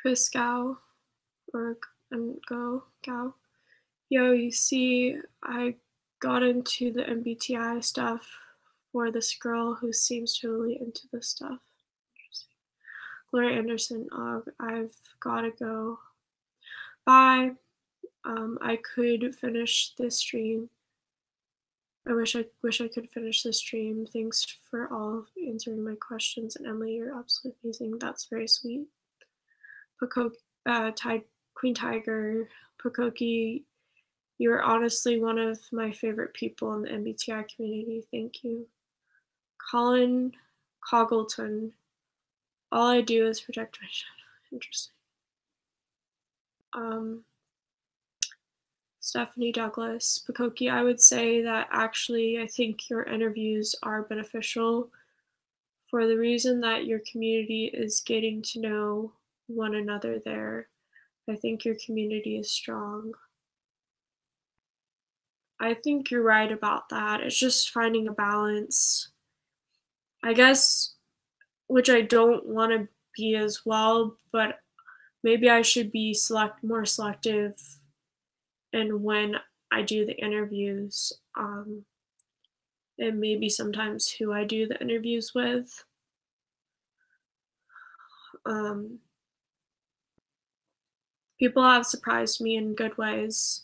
Speaker 1: Chris Gow or Go Gow. Yo, you see, I got into the MBTI stuff for this girl who seems totally into this stuff. Interesting. Gloria Anderson, I've gotta go. Bye. I could finish this stream. I wish I could finish this stream. Thanks for all answering my questions. And Emily, you're absolutely amazing. That's very sweet. Queen Tiger, pucokie, you're honestly one of my favorite people in the MBTI community. Thank you. Colin Coggleton, all I do is protect my shadow. Interesting. Um, Stephanie Douglas, pucokie, I would say that actually I think your interviews are beneficial for the reason that your community is getting to know one another there. I think your community is strong. I think you're right about that. It's just finding a balance. I guess, which I don't want to be as well, but maybe I should be more selective in when I do the interviews, and maybe sometimes who I do the interviews with. Um, People have surprised me in good ways,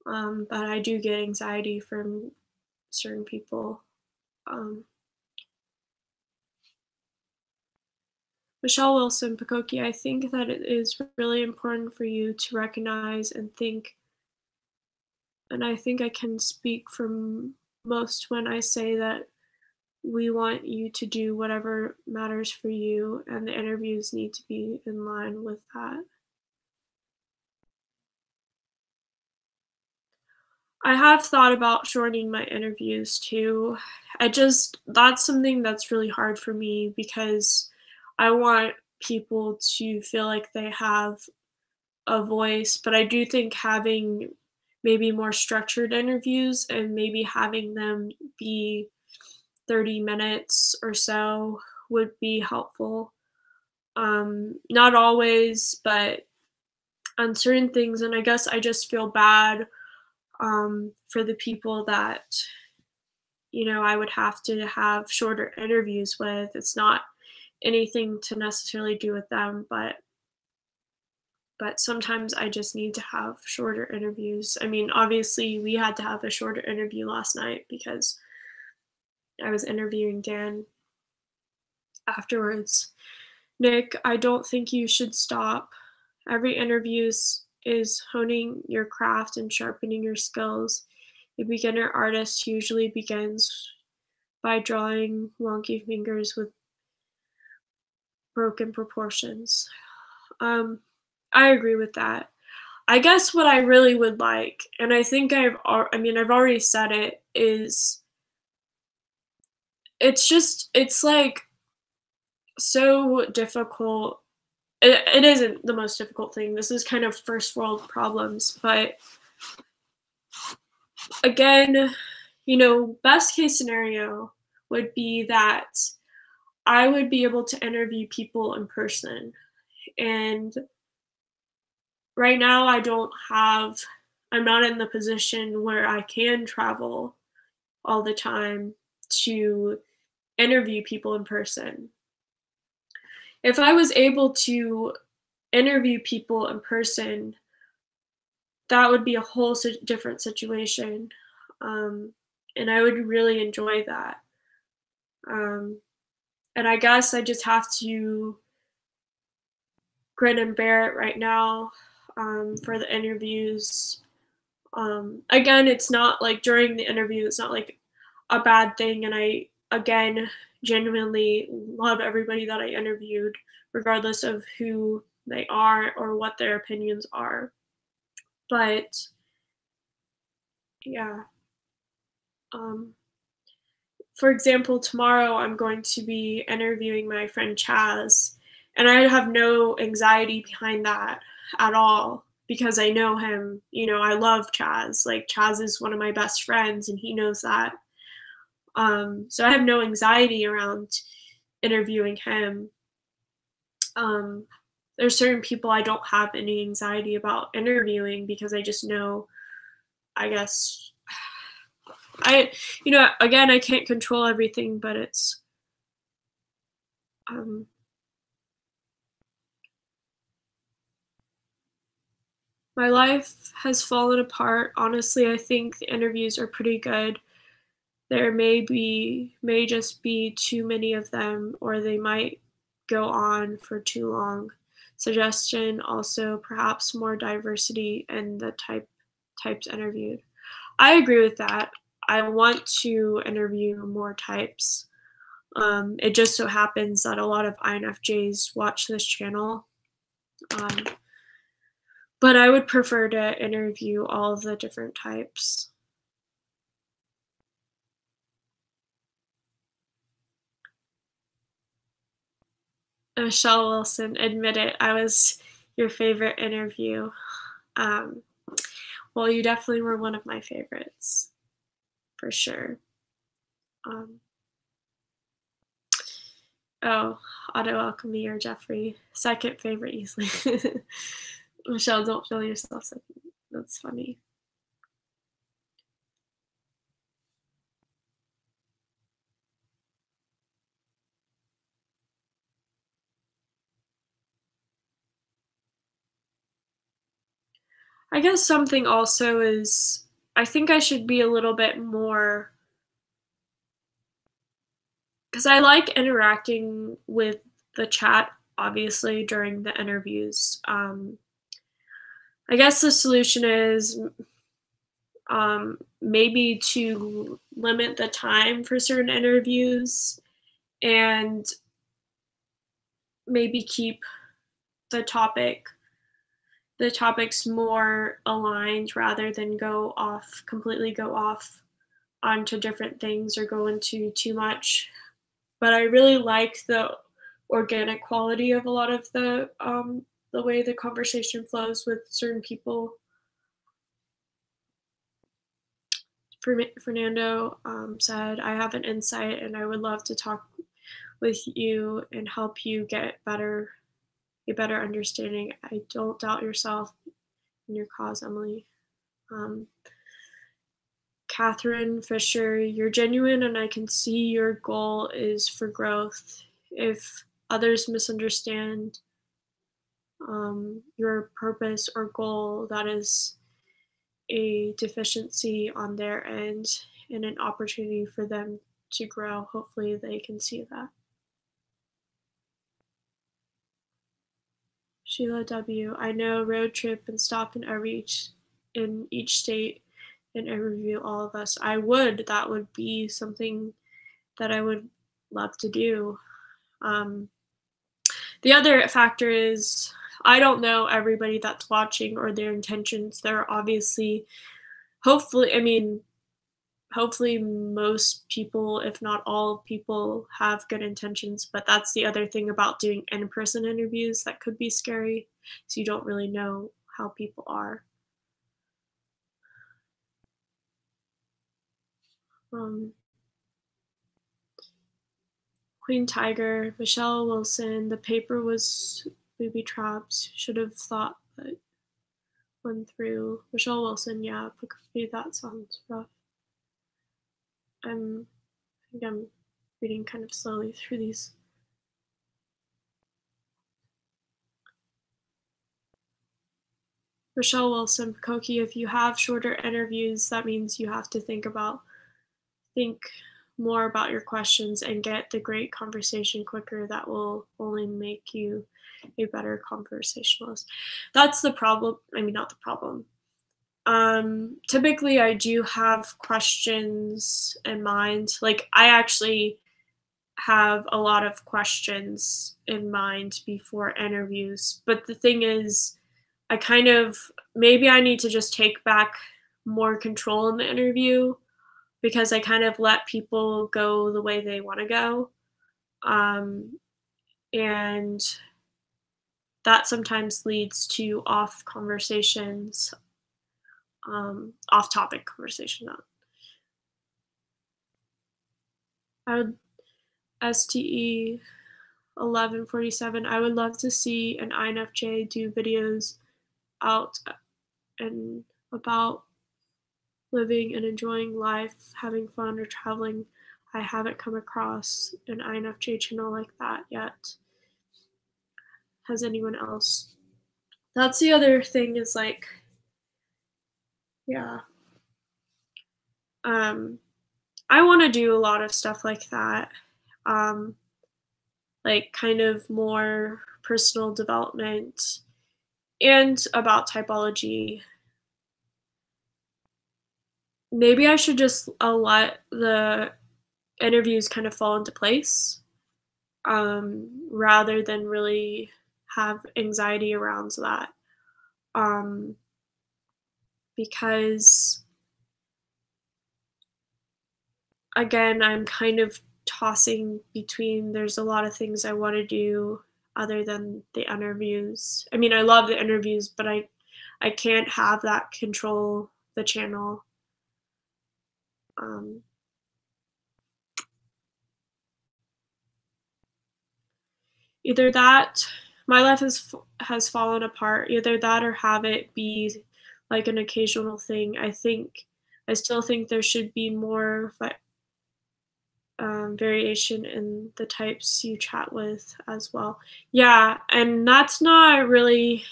Speaker 1: but I do get anxiety from certain people. Um, Michelle Wilson, pucokie, I think that it is really important for you to recognize and think, and I think I can speak for most when I say that we want you to do whatever matters for you, and the interviews need to be in line with that. I have thought about shortening my interviews too. That's something that's really hard for me because I want people to feel like they have a voice, but I do think having maybe more structured interviews and maybe having them be 30 minutes or so would be helpful. Not always, but on certain things, and I guess I just feel bad for the people that I would have to have shorter interviews with. It's not anything to necessarily do with them, but sometimes I just need to have shorter interviews. I mean, obviously, we had to have a shorter interview last night because I was interviewing Dan afterwards. Nick, I don't think you should stop. Every interview is honing your craft and sharpening your skills. A beginner artist usually begins by drawing wonky fingers with broken proportions. Um, I agree with that. I guess what I really would like, and I think I've already said it, is it's like so difficult. It isn't the most difficult thing. This is kind of first world problems, but again, best case scenario would be that I would be able to interview people in person. And right now I'm not in the position where I can travel all the time to interview people in person. If I was able to interview people in person, that would be a whole different situation. Um, and I would really enjoy that. Um, and I guess I just have to grin and bear it right now for the interviews. Again, it's not like during the interview, it's not like a bad thing. And I, again, genuinely love everybody that I interviewed, regardless of who they are or what their opinions are. But yeah, um, for example, tomorrow I'm going to be interviewing my friend Chaz, and I have no anxiety behind that at all because I know him. You know, I love Chaz. Like, Chaz is one of my best friends, and he knows that. So I have no anxiety around interviewing him. Um, there's certain people I don't have any anxiety about interviewing because I just know, I guess, I, again, I can't control everything, but it's, um, my life has fallen apart. Honestly, I think the interviews are pretty good. There may just be too many of them, or they might go on for too long. Suggestion also perhaps more diversity in the types interviewed. I agree with that. I want to interview more types. It just so happens that a lot of INFJs watch this channel. Um, but I would prefer to interview all of the different types. Michelle Wilson, admit it, I was your favorite interview. Um, well, you definitely were one of my favorites, for sure. Um, oh, Auto Alchemy or Jeffrey, second favorite easily. Michelle, don't feel yourself second. That's funny. I guess something also is I think I should be a little bit more because I like interacting with the chat, obviously, during the interviews. I guess the solution is maybe to limit the time for certain interviews and maybe keep the topics more aligned rather than completely go off onto different things or go into too much. But I really like the organic quality of a lot of the way the conversation flows with certain people. Fernando said, I have an insight and I would love to talk with you and help you get a better understanding. I don't doubt yourself in your cause, Emily. Um, Catherine Fisher, you're genuine and I can see your goal is for growth. If others misunderstand your purpose or goal, that is a deficiency on their end and an opportunity for them to grow. Hopefully, they can see that. Sheila W. I know road trip and stop in each state and interview all of us. I would. That would be something that I would love to do. Um, the other factor is I don't know everybody that's watching or their intentions. They're obviously, hopefully, I mean, hopefully most people, if not all people, have good intentions. But that's the other thing about doing in-person interviews that could be scary. So you don't really know how people are. Um, Queen Tiger, Michelle Wilson, the paper was booby trapped. Should have thought, but one through Michelle Wilson. Yeah, pucokie, that sounds rough. I think I'm reading kind of slowly through these. Michelle Wilson, pucokie, if you have shorter interviews, that means you have to think more about your questions and get the great conversation quicker. That will only make you a better conversationalist. That's the problem. I mean, not the problem. Typically I do have questions in mind. Like, I actually have a lot of questions in mind before interviews, but the thing is, maybe I need to just take back more control in the interview because I kind of let people go the way they want to go. And that sometimes leads to off conversations, off topic conversation. I would STE 1147. I would love to see an INFJ do videos out and about living and enjoying life, having fun, or traveling. I haven't come across an INFJ channel like that yet. Has anyone else? That's the other thing is like, yeah. I want to do a lot of stuff like that. Like kind of more personal development and about typology. Maybe I should just let the interviews kind of fall into place, rather than really have anxiety around that. Because again, I'm kind of tossing between there's a lot of things I want to do other than the interviews. I mean, I love the interviews, but I can't have that control the channel. Either that, my life has fallen apart. Either that or have it be like an occasional thing. I still think there should be more variation in the types you chat with as well. Yeah, and that's not really.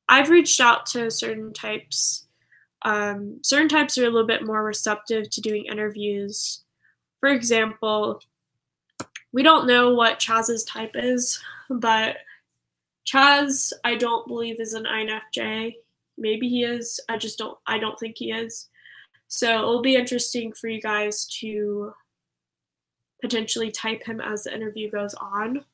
Speaker 1: I've reached out to certain types. Certain types are a little bit more receptive to doing interviews. For example, we don't know what Chaz's type is, but Chaz, I don't believe is an INFJ. Maybe he is. I don't think he is. So it'll be interesting for you guys to potentially type him as the interview goes on.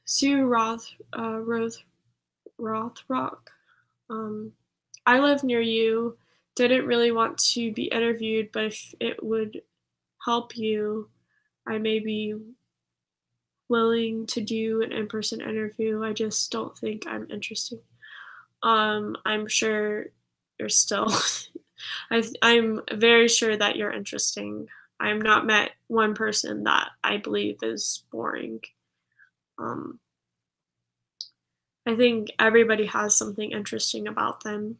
Speaker 1: Sue Rothrock. I live near you. Didn't really want to be interviewed, but if it would help you, I may be willing to do an in-person interview. I just don't think I'm interested. I'm sure you're still. I'm very sure that you're interesting. I've not met one person that I believe is boring. I think everybody has something interesting about them.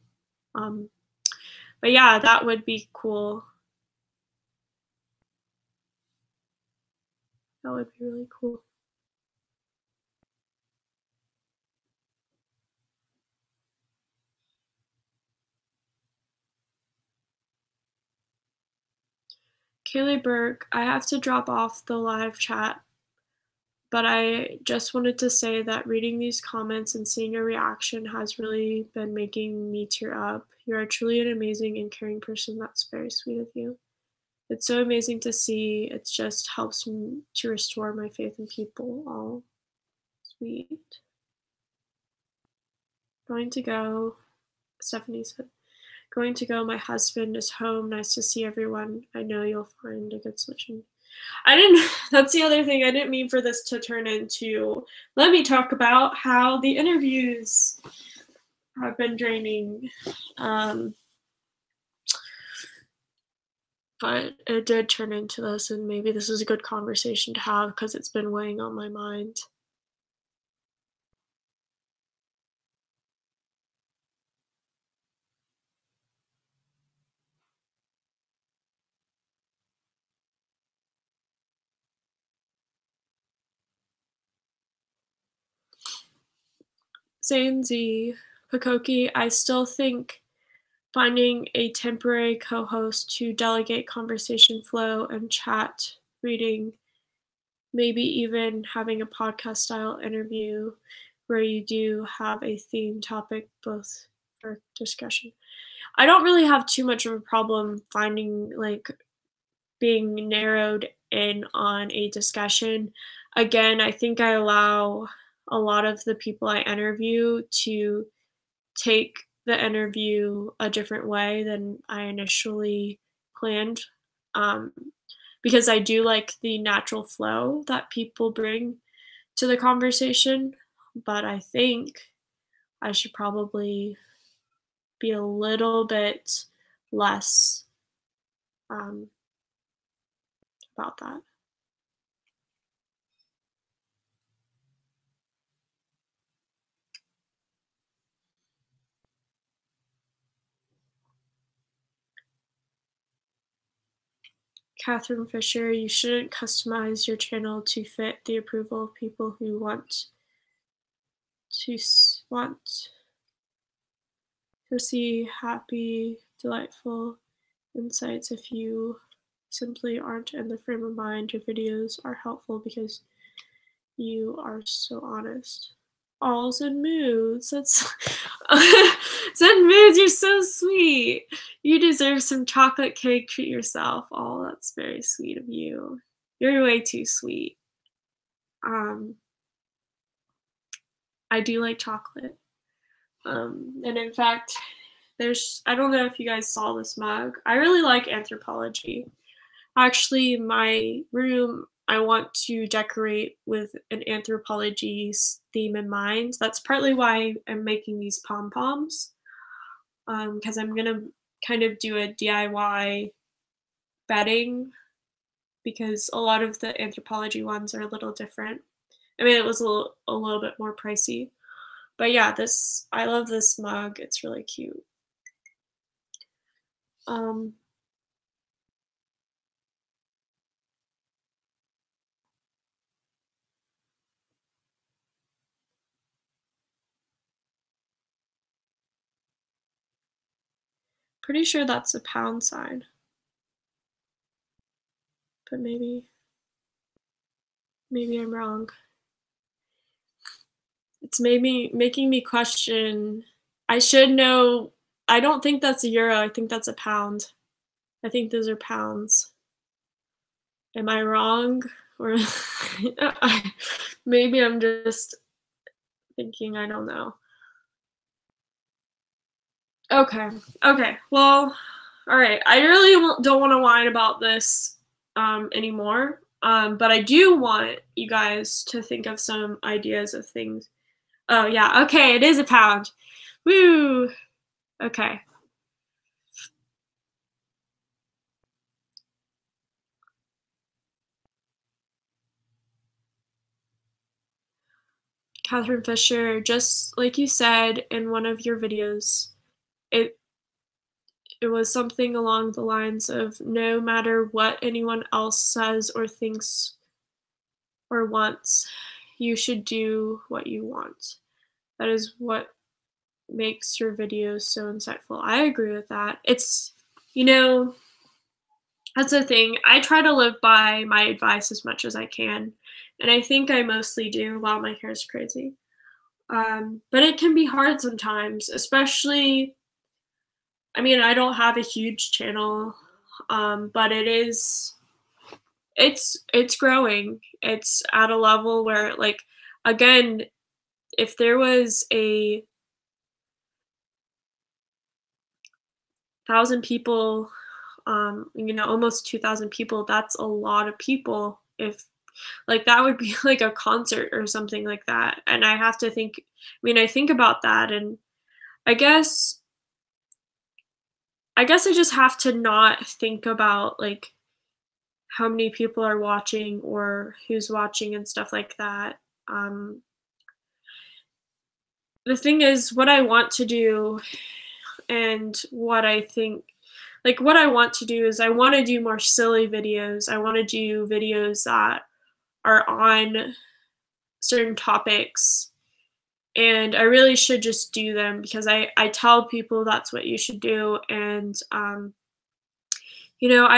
Speaker 1: But yeah, that would be cool. That would be really cool. Kaylee Burke, I have to drop off the live chat, but I just wanted to say that reading these comments and seeing your reaction has really been making me tear up. You are truly an amazing and caring person. That's very sweet of you. It's so amazing to see. It just helps me to restore my faith in people. Oh, sweet. Going to go, Stephanie said. Going to go. My husband is home. Nice to see everyone. I know you'll find a good solution. That's the other thing. I didn't mean for this to turn into, let me talk about how the interviews have been draining. but it did turn into this, and maybe this is a good conversation to have because it's been weighing on my mind. Zanzi, pucokie, I still think finding a temporary co-host to delegate conversation flow and chat reading, maybe even having a podcast style interview where you do have a theme topic both for discussion. I don't really have too much of a problem finding like being narrowed in on a discussion. Again, I think I allow a lot of the people I interview to take the interview a different way than I initially planned. Um, because I do like the natural flow that people bring to the conversation, but I think I should probably be a little bit less um, about that. Catherine Fisher, you shouldn't customize your channel to fit the approval of people who to want to see happy, delightful insights. If you simply aren't in the frame of mind, your videos are helpful because you are so honest. Alls and moods. That's Zen moods, you're so sweet. You deserve some chocolate cake, treat yourself. Oh, that's very sweet of you. You're way too sweet. Um, I do like chocolate. And in fact, I don't know if you guys saw this mug. I really like anthropology. Actually, my room, I want to decorate with an anthropology theme in mind. That's partly why I'm making these pom-poms, because I'm gonna kind of do a DIY bedding because a lot of the anthropology ones are a little different. I mean, it was a little bit more pricey. But yeah, I love this mug. It's really cute. Um, Pretty sure that's a pound sign, but maybe I'm wrong. It's making me question. I should know. I don't think that's a euro. I think that's a pound. I think those are pounds. Am I wrong? Or maybe I'm just thinking I don't know. Okay. Okay. Well, all right. I really don't want to whine about this anymore. But I do want you guys to think of some ideas of things. Oh yeah. Okay. It is a pound. Woo. Okay. Catherine Fisher, just like you said in one of your videos, it it was something along the lines of no matter what anyone else says or thinks or wants, you should do what you want. That is what makes your videos so insightful. I agree with that. It's, you know, that's the thing. I try to live by my advice as much as I can. And I think I mostly do. Wow, my hair is crazy. But it can be hard sometimes, especially, I mean, I don't have a huge channel, but it's growing. It's at a level where, like, again, if there was a 1,000 people, almost 2,000 people, that's a lot of people. If like that would be like a concert or something like that. And I have to think, I mean, I think about that and I guess I guess I just have to not think about, like, how many people are watching or who's watching and stuff like that. Um, the thing is, what I want to do and what I think like, what I want to do is I wanna do more silly videos. I wanna do videos that are on certain topics, and I really should just do them because I tell people that's what you should do, and, I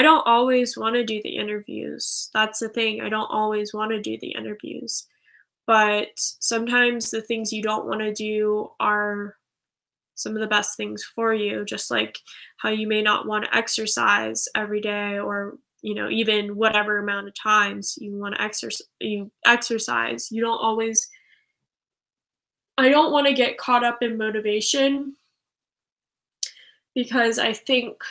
Speaker 1: don't always wanna do the interviews. That's the thing, I don't always wanna do the interviews, but sometimes the things you don't wanna do are some of the best things for you, just like how you may not want to exercise every day or, even whatever amount of times you want to exercise. You don't always I don't want to get caught up in motivation because I think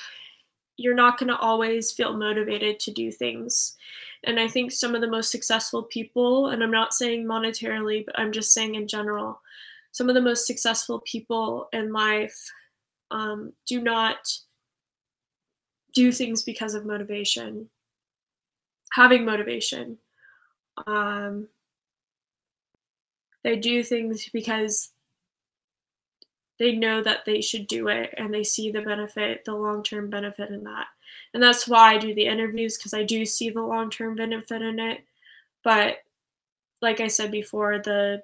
Speaker 1: you're not going to always feel motivated to do things. And I think some of the most successful people, and I'm not saying monetarily, but I'm just saying in general, some of the most successful people in life do not do things because of motivation, having motivation. Um, they do things because they know that they should do it and they see the benefit, the long term benefit in that. And that's why I do the interviews because I do see the long term benefit in it. But like I said before, the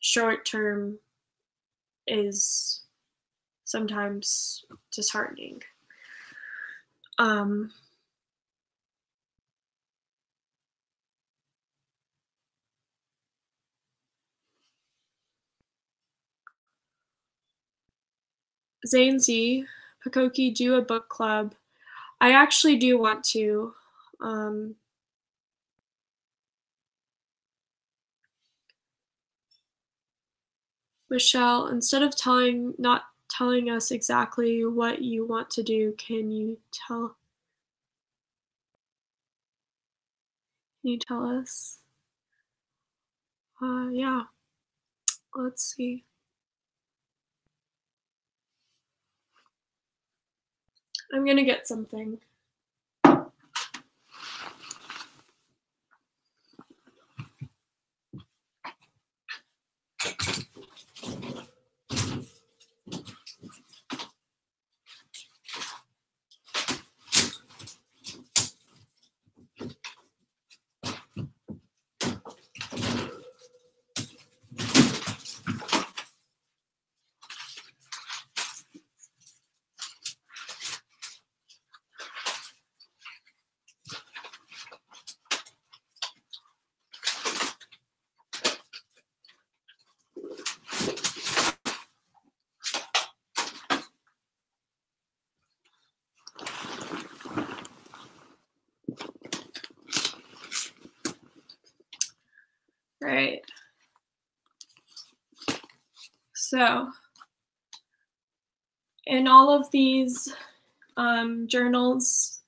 Speaker 1: short term is sometimes disheartening. Um, Zane Z, Pucokie, do a book club. I actually do want to. Um, Michelle, instead of not telling us exactly what you want to do, can you tell us? Yeah, let's see. I'm gonna get something. Right. So, in all of these journals,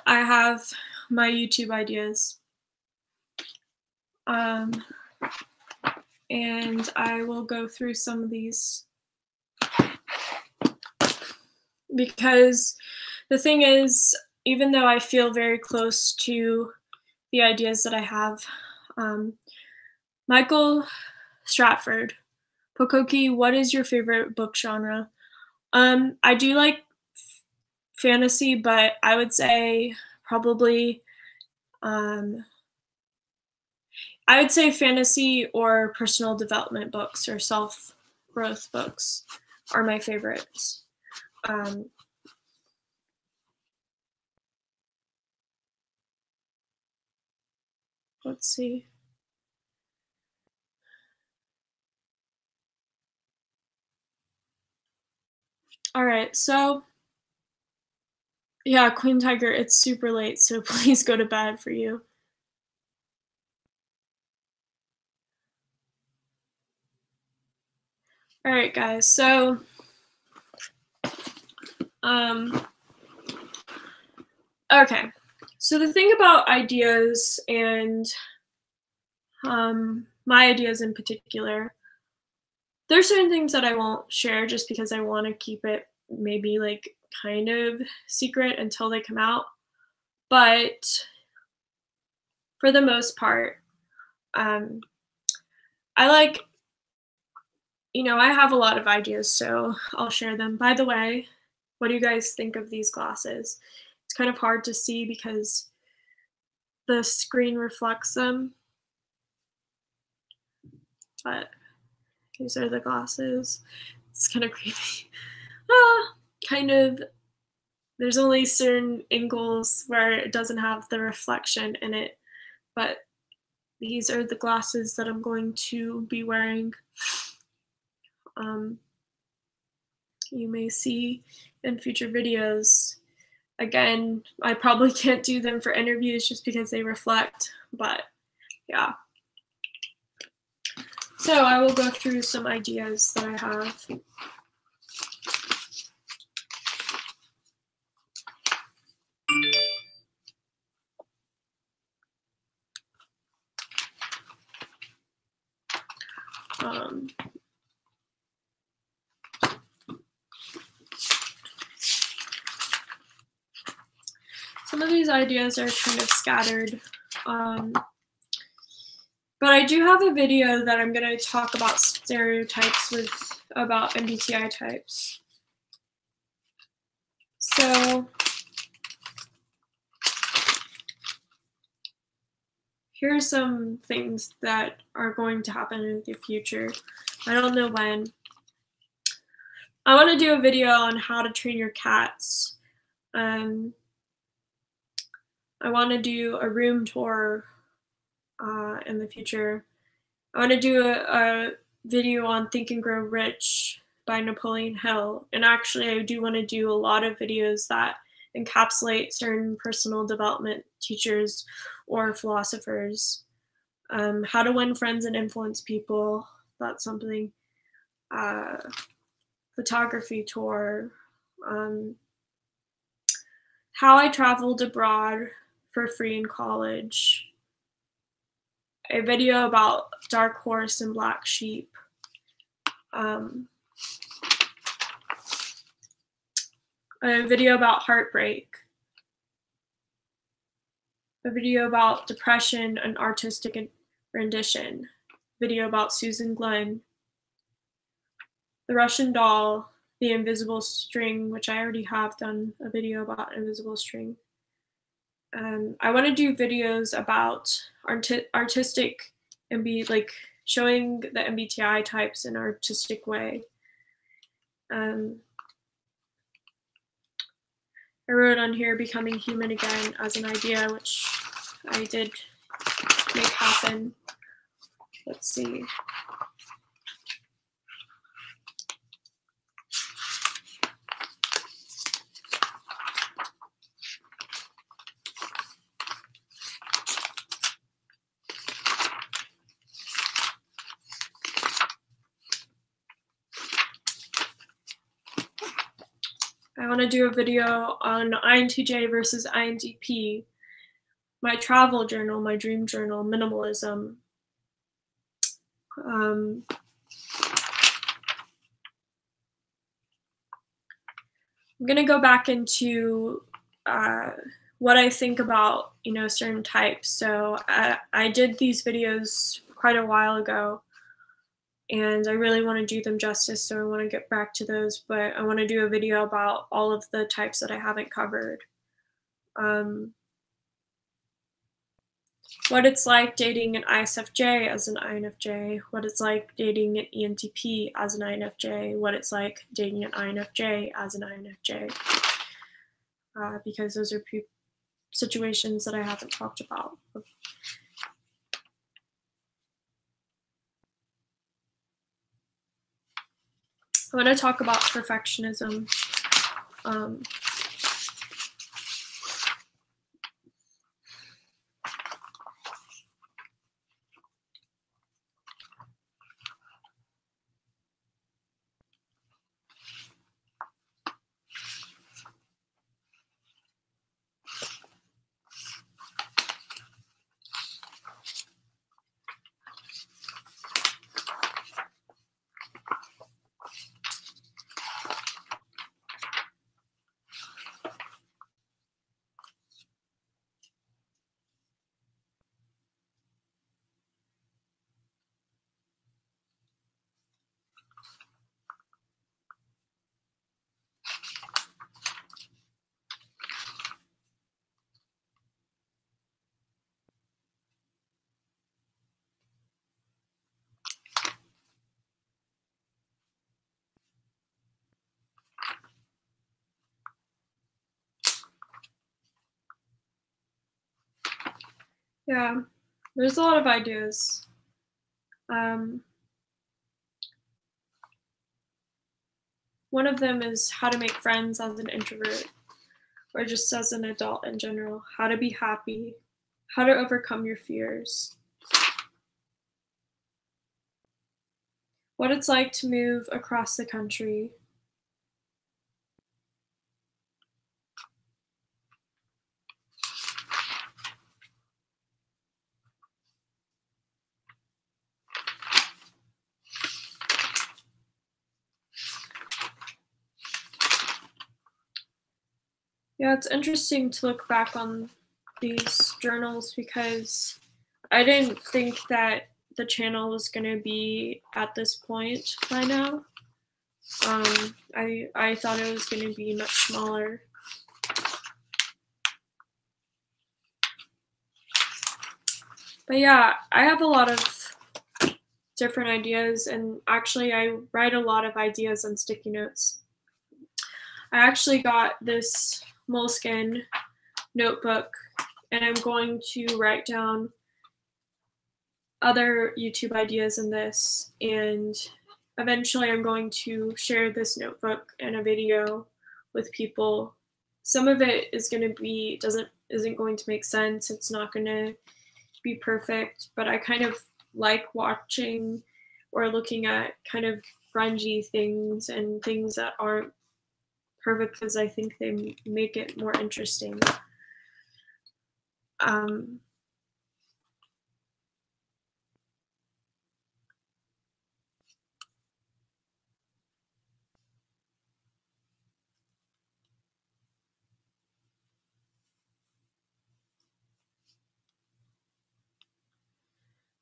Speaker 1: I have my YouTube ideas. And I will go through some of these because the thing is, even though I feel very close to the ideas that I have, Michael Stratford, Pucokie, what is your favorite book genre? I do like fantasy, but I would say probably I would say fantasy or personal development books or self growth books are my favorites. Let's see. All right, so yeah, Queen Tiger, it's super late, so please go to bed for you. All right, guys, so okay. So the thing about ideas and my ideas in particular, there's certain things that I won't share just because I want to keep it maybe like kind of secret until they come out. But for the most part, um, I like, I have a lot of ideas, so I'll share them. By the way, what do you guys think of these glasses? It's kind of hard to see because the screen reflects them, but these are the glasses. It's kind of creepy. Ah, kind of. There's only certain angles where it doesn't have the reflection in it, but these are the glasses that I'm going to be wearing. Um, you may see in future videos. Again, I probably can't do them for interviews just because they reflect, but yeah. So I will go through some ideas that I have. Some of these ideas are kind of scattered, but I do have a video that I'm going to talk about stereotypes about MBTI types. So here are some things that are going to happen in the future. I don't know when. I want to do a video on how to train your cats. I want to do a room tour in the future. I want to do a video on Think and Grow Rich by Napoleon Hill. And actually, I do want to do a lot of videos that encapsulate certain personal development teachers or philosophers. How to win friends and influence people. That's something. Photography tour. How I traveled abroad for free in college. A video about Dark Horse and Black Sheep. A video about heartbreak. A video about depression and artistic rendition. Video about Susan Glenn. The Russian Doll. The Invisible String, which I already have done a video about Invisible String. I want to do videos about artistic showing the MBTI types in an artistic way. I wrote on here becoming human again as an idea, which I did make happen. Let's see. I want to do a video on INTJ versus INTP, my travel journal, my dream journal, minimalism. I'm going to go back into what I think about, certain types. So I did these videos quite a while ago, and I really want to do them justice, so I want to get back to those, but I want to do a video about all of the types that I haven't covered. What it's like dating an ISFJ as an INFJ, what it's like dating an ENTP as an INFJ, what it's like dating an INFJ as an INFJ, because those are situations that I haven't talked about. I want to talk about perfectionism. Yeah, there's a lot of ideas. Um, One of them is how to make friends as an introvert, or just as an adult in general, how to be happy, how to overcome your fears, what it's like to move across the country. Yeah, it's interesting to look back on these journals because I didn't think that the channel was going to be at this point by now. I thought it was going to be much smaller. But yeah, I have a lot of different ideas, and actually I write a lot of ideas on sticky notes. I actually got this moleskin notebook, and I'm going to write down other YouTube ideas in this, and eventually I'm going to share this notebook and a video with people. Some of it is going to be isn't going to make sense. It's not going to be perfect, but I kind of like watching or looking at kind of grungy things and things that aren't perfect because I think they make it more interesting. Um,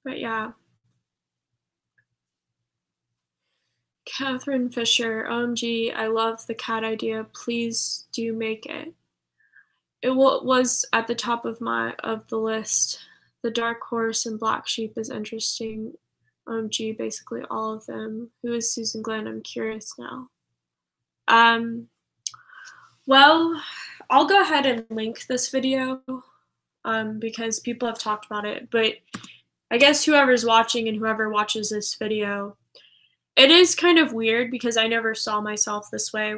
Speaker 1: but yeah, Catherine Fisher, OMG, I love the cat idea. Please do make it. It was at the top of the list. The Dark Horse and Black Sheep is interesting. OMG, basically all of them. Who is Susan Glenn? I'm curious now. Well, I'll go ahead and link this video because people have talked about it, but I guess whoever's watching and whoever watches this video, it is kind of weird because I never saw myself this way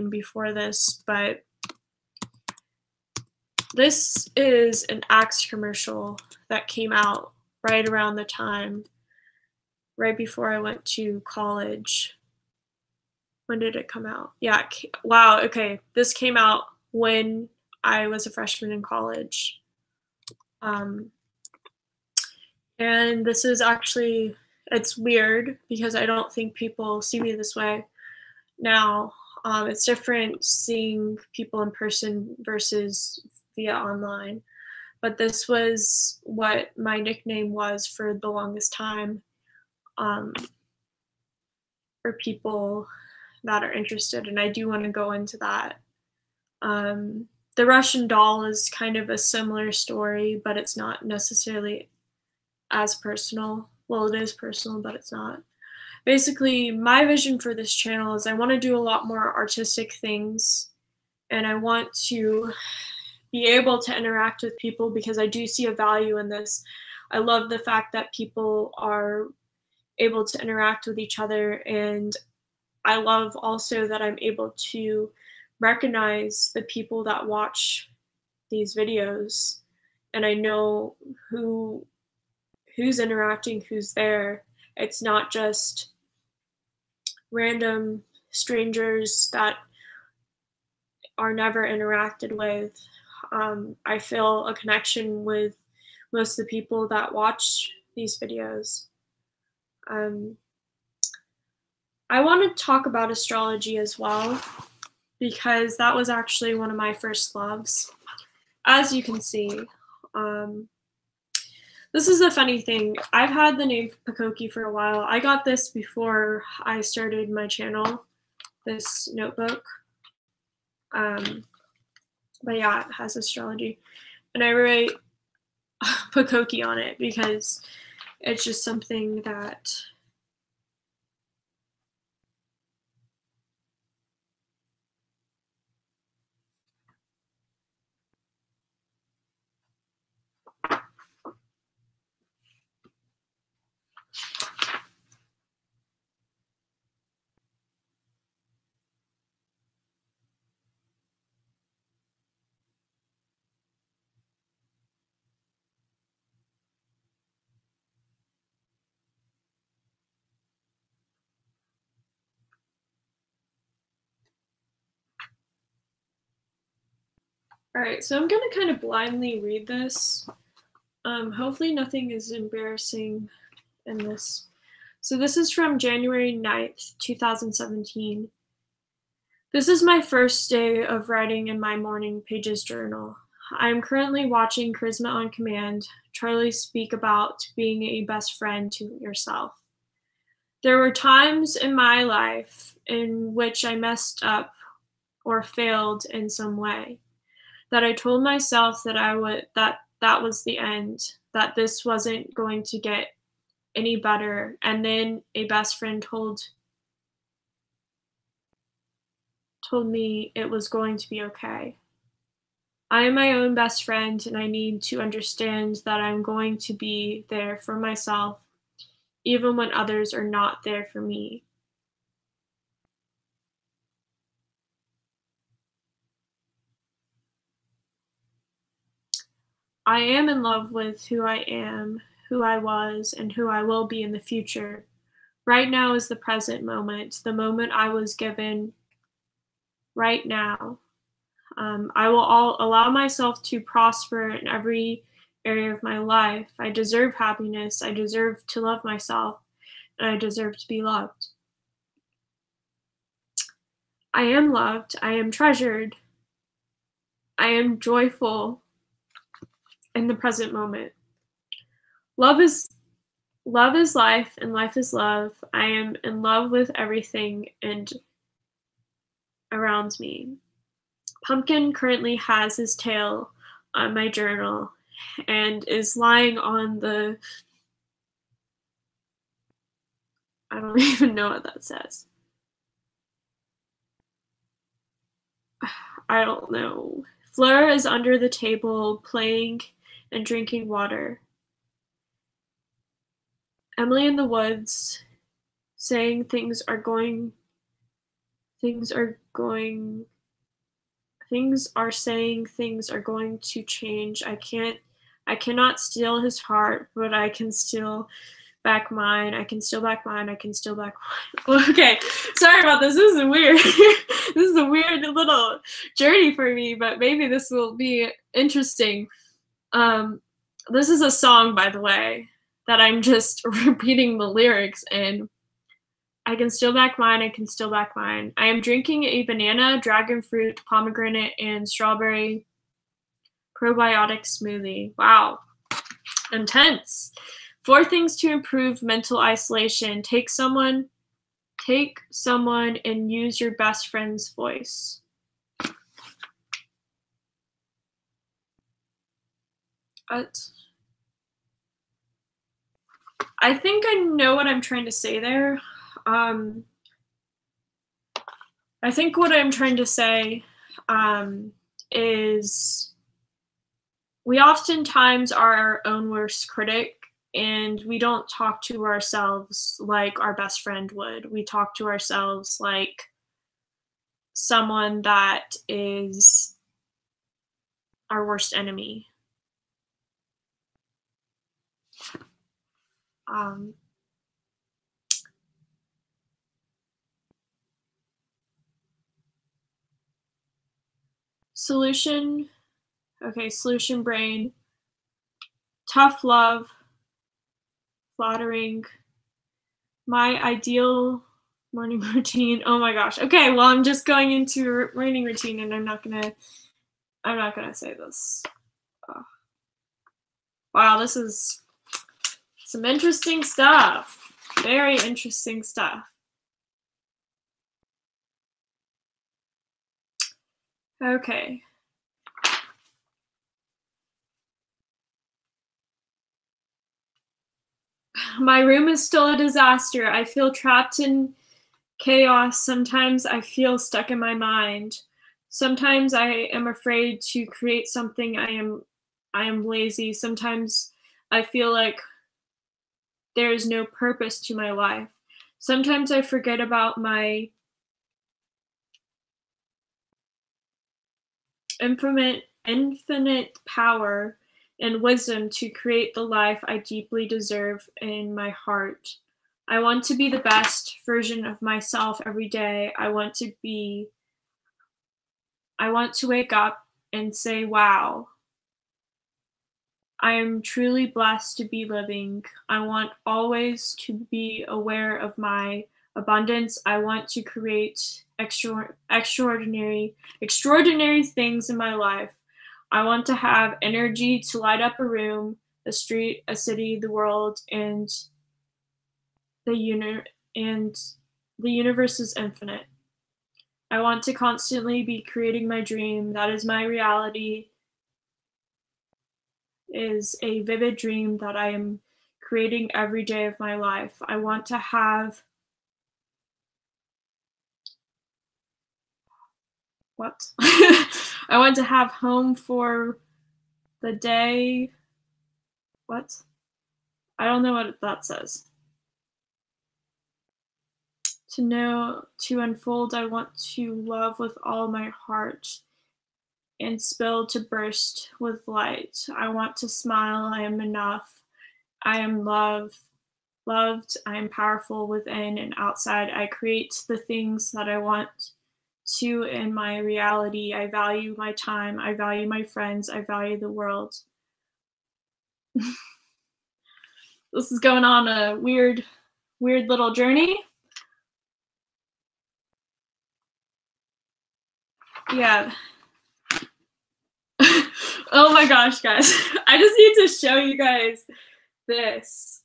Speaker 1: before this, but this is an Axe commercial that came out right around the time, right before I went to college. When did it come out? Yeah, wow, okay. This came out when I was a freshman in college. And this is actually, it's weird because I don't think people see me this way now. It's different seeing people in person versus via online. But this was what my nickname was for the longest time, for people that are interested, and I do want to go into that. The Russian doll is kind of a similar story, but it's not necessarily as personal. Well, it is personal, but it's not. Basically, my vision for this channel is I want to do a lot more artistic things, and I want to be able to interact with people because I do see a value in this. I love the fact that people are able to interact with each other, and I love also that I'm able to recognize the people that watch these videos, and I know who's interacting, who's there. It's not just random strangers that are never interacted with. I feel a connection with most of the people that watch these videos. I want to talk about astrology as well because that was actually one of my first loves. As you can see, this is a funny thing. I've had the name pucokie for a while. I got this before I started my channel, this notebook. But yeah, it has astrology. And I write pucokie on it because it's just something that All right, so I'm gonna kind of blindly read this. Hopefully nothing is embarrassing in this. So this is from January 9th, 2017. This is my first day of writing in my morning pages journal. I am currently watching Charisma on Command, Charlie speak about being a best friend to yourself. There were times in my life in which I messed up or failed in some way, that I told myself that was the end, that this wasn't going to get any better, and then a best friend told me it was going to be okay. I am my own best friend, and I need to understand that I'm going to be there for myself, even when others are not there for me. I am in love with who I am, who I was, and who I will be in the future. Right now is the present moment, the moment I was given right now. I will allow myself to prosper in every area of my life. I deserve happiness. I deserve to love myself, and I deserve to be loved. I am loved. I am treasured. I am joyful in the present moment. Love is life, and life is love. I am in love with everything and around me. Pumpkin currently has his tail on my journal and is lying on the, I don't even know what that says. I don't know. Fleur is under the table playing and drinking water. Emily in the woods saying things are saying things are going to change. I cannot steal his heart, but I can steal back mine. I can steal back mine. I can steal back mine. Okay, sorry about this. This is weird. This is a weird little journey for me, but maybe this will be interesting. This is a song, by the way, that I'm just repeating the lyrics in. I can steal back mine, I can steal back mine. I am drinking a banana, dragon fruit, pomegranate, and strawberry probiotic smoothie. Wow, intense. 4 things to improve mental isolation. Take someone and use your best friend's voice. I think I know what I'm trying to say there. I think what I'm trying to say is we oftentimes are our own worst critic, and we don't talk to ourselves like our best friend would. We talk to ourselves like someone that is our worst enemy. Solution brain, tough love, flattering, my ideal morning routine. Oh my gosh. Okay, well, I'm just going into morning routine, and I'm not gonna say this. Oh. Wow, this is some interesting stuff. Very interesting stuff. Okay. My room is still a disaster. I feel trapped in chaos. Sometimes I feel stuck in my mind. Sometimes I am afraid to create something. I am lazy. Sometimes I feel like there is no purpose to my life. Sometimes I forget about my infinite power and wisdom to create the life I deeply deserve in my heart. I want to be the best version of myself every day. I want to wake up and say, wow, I am truly blessed to be living. I want always to be aware of my abundance. I want to create extraordinary things in my life. I want to have energy to light up a room, a street, a city, the world, and the and the universe is infinite. I want to constantly be creating my dream. That is my reality. Is a vivid dream that I am creating every day of my life. I want to have what? I want to have home for the day. What? I don't know what that says. To unfold, I want to love with all my heart and spill to burst with light. I want to smile. I am enough. I am loved. I am powerful within and outside. I create the things that I want to in my reality. I value my time. I value my friends. I value the world. This is going on a weird little journey. Yeah. Oh my gosh, guys. I just need to show you guys this.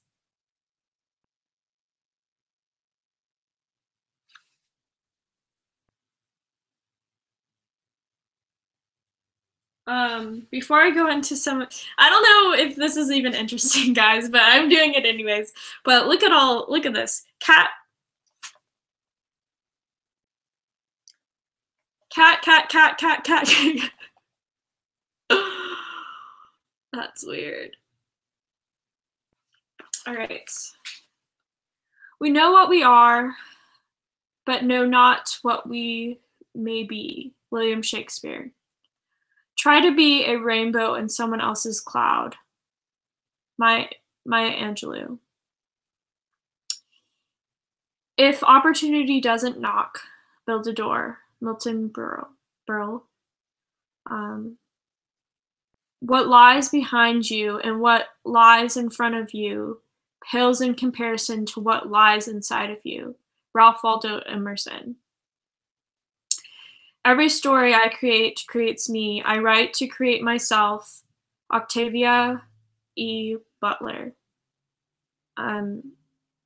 Speaker 1: Before I go into I don't know if this is even interesting, guys, but I'm doing it anyways. But look at this. Cat. That's weird. All right. We know what we are, but know not what we may be. William Shakespeare. Try to be a rainbow in someone else's cloud. Maya Angelou. If opportunity doesn't knock, build a door. Milton Berle. What lies behind you and what lies in front of you pales in comparison to what lies inside of you. Ralph Waldo Emerson. Every story I create creates me. I write to create myself. Octavia E. Butler.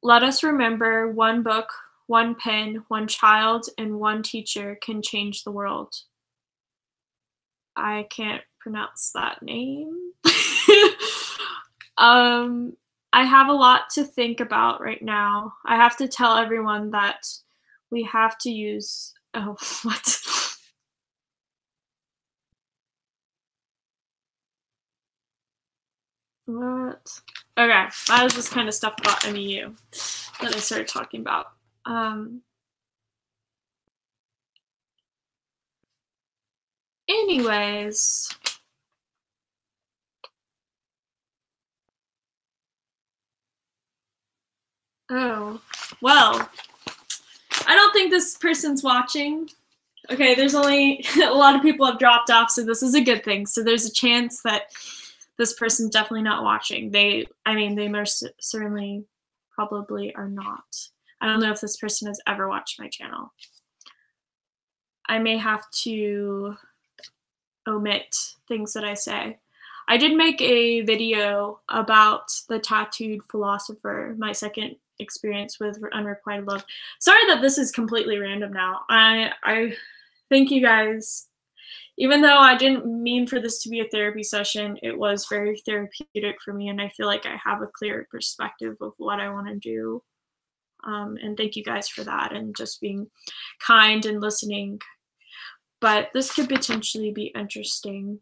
Speaker 1: Let us remember one book, one pen, one child, and one teacher can change the world. I can't pronounce that name. I have a lot to think about right now. I have to tell everyone that we have to use, oh, what? What? Okay, that was just kind of stuff about MEU that I started talking about. Anyways. Oh, well, I don't think this person's watching. Okay, there's only a lot of people have dropped off, so this is a good thing. So there's a chance that this person's definitely not watching. They most certainly probably are not. I don't know if this person has ever watched my channel. I may have to omit things that I say. I did make a video about the tattooed philosopher, my second experience with unrequited love. Sorry that this is completely random now. I thank you guys. Even though I didn't mean for this to be a therapy session, it was very therapeutic for me, and I feel like I have a clear perspective of what I want to do. And thank you guys for that and just being kind and listening. But this could potentially be interesting.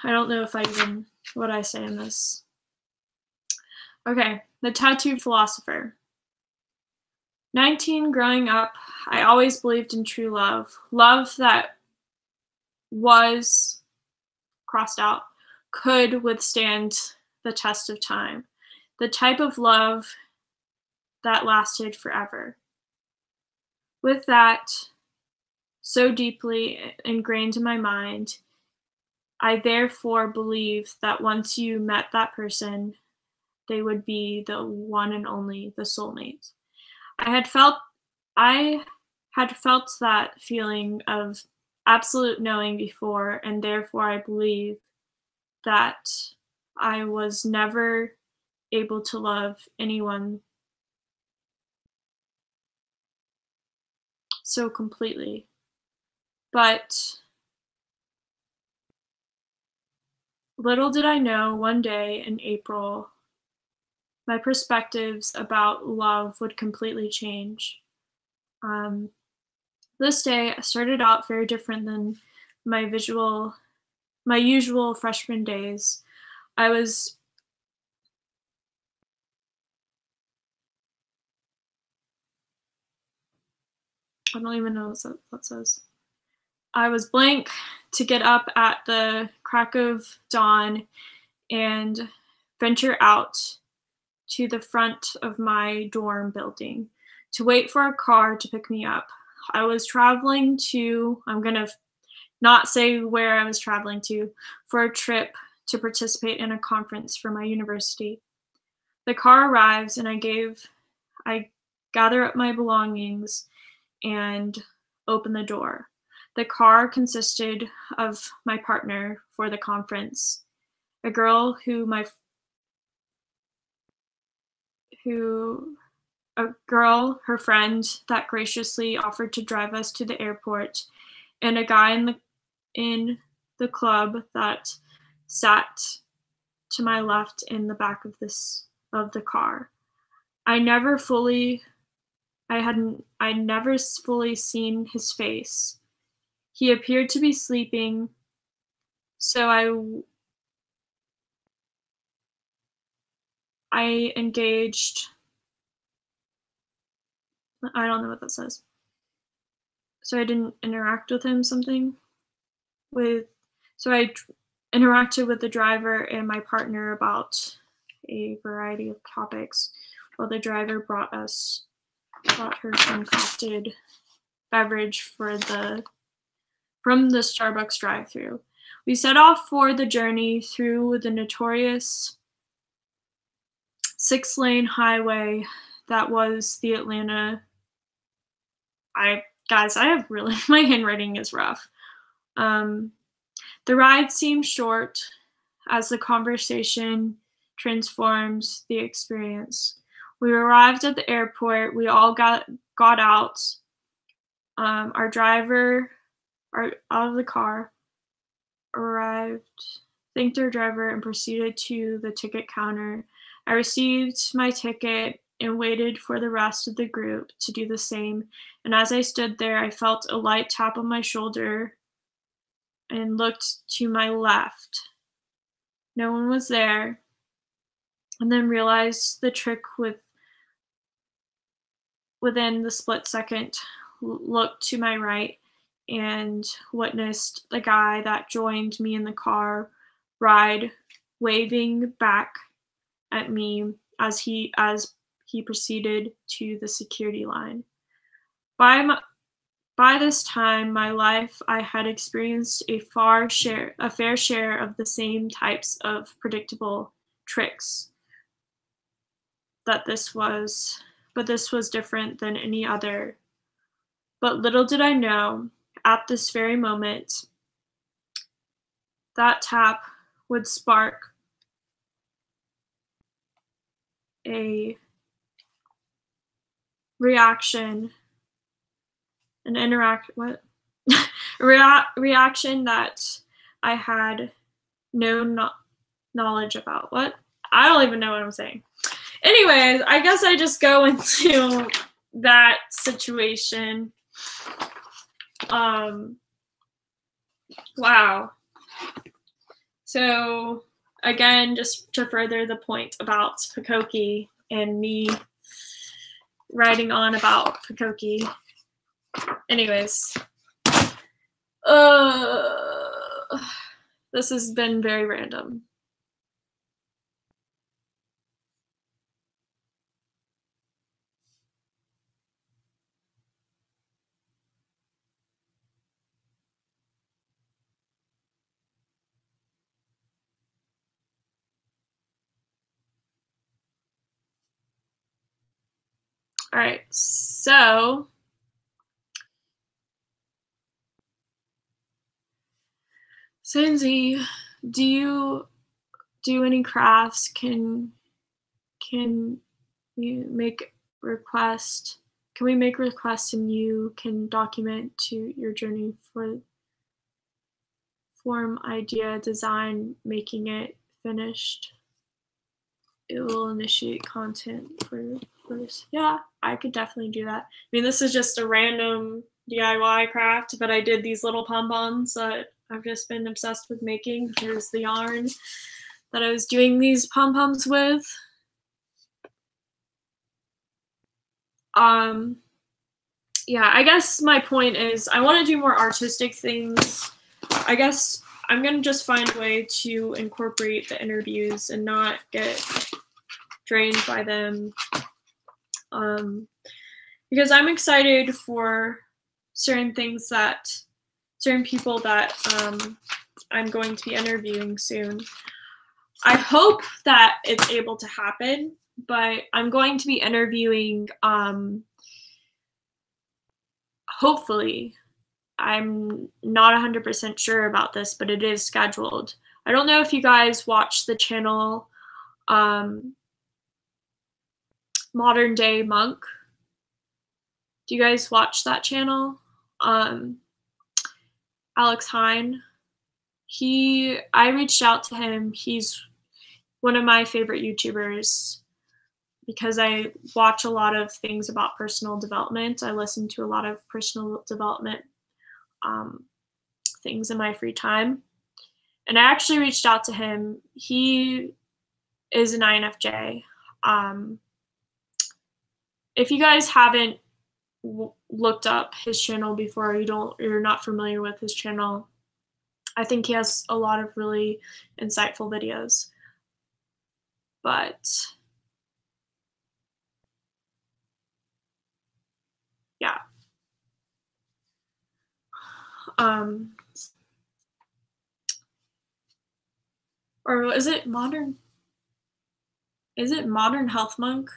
Speaker 1: I don't know if what I say in this. Okay, the tattooed philosopher. 19, growing up, I always believed in true love. Love that was crossed out, could withstand the test of time. The type of love that lasted forever. With that so deeply ingrained in my mind. I therefore believe that once you met that person, they would be the one and only, the soulmate. I had felt I had felt that feeling of absolute knowing before, and therefore I believe that I was never able to love anyone so completely. But little did I know, one day in April, my perspectives about love would completely change. Um, this day started out very different than my visual, my usual freshman days. I was, I don't even know what that says. I was blank to get up at the crack of dawn and venture out to the front of my dorm building to wait for a car to pick me up. I was traveling to, I'm going to not say where I was traveling to, for a trip to participate in a conference for my university. The car arrives and I gather up my belongings and open the door. The car consisted of my partner for the conference, a girl who a girl, her friend that graciously offered to drive us to the airport, and a guy in the club that sat to my left in the back of the car. I never fully I never fully seen his face. He appeared to be sleeping, so I engaged. I don't know what that says. So I didn't interact with him. With so I interacted with the driver and my partner about a variety of topics, while the driver brought her some crafted beverage from the Starbucks drive-through. We set off for the journey through the notorious 6-lane highway that was the Atlanta. I have really my handwriting is rough. The ride seemed short as the conversation transforms the experience. We arrived at the airport. We all got out. Our driver, out of the car, arrived, thanked our driver, and proceeded to the ticket counter. I received my ticket and waited for the rest of the group to do the same. And as I stood there, I felt a light tap on my shoulder and looked to my left. No one was there, and then realized the trick within the split second, looked to my right and witnessed the guy that joined me in the car ride waving back at me as he proceeded to the security line. By this time my life, I had experienced a fair share of the same types of predictable tricks that this was different than any other. But little did I know, at this very moment, that tap would spark a reaction, an interact what reaction that I had no knowledge about. What? I don't even know what I'm saying. Anyways, I guess I just go into that situation. Wow. So again, just to further the point about pucokie and me writing on about pucokie. Anyways, this has been very random. All right, so Sanzi, do you do any crafts? Can you make requests? Can we make requests and you can document to your journey for form, idea, design, making it finished? It will initiate content for this. Yeah, I could definitely do that. I mean, this is just a random DIY craft, but I did these little pom-poms that I've just been obsessed with making. Here's the yarn that I was doing these pom-poms with. Yeah, I guess my point is I want to do more artistic things. I guess I'm going to just find a way to incorporate the interviews and not get drained by them. Because I'm excited for certain things that, certain people that I'm going to be interviewing soon. I hope that it's able to happen, but I'm going to be interviewing, hopefully, I'm not 100% sure about this, but it is scheduled. I don't know if you guys watch the channel Modern Day Monk. Do you guys watch that channel? Alex Hine. I reached out to him. He's one of my favorite YouTubers because I watch a lot of things about personal development. I listen to a lot of personal development things in my free time. And I actually reached out to him. He is an INFJ. If you guys haven't looked up his channel before, you're not familiar with his channel, I think he has a lot of really insightful videos. But yeah. Or is it Modern Health Monk?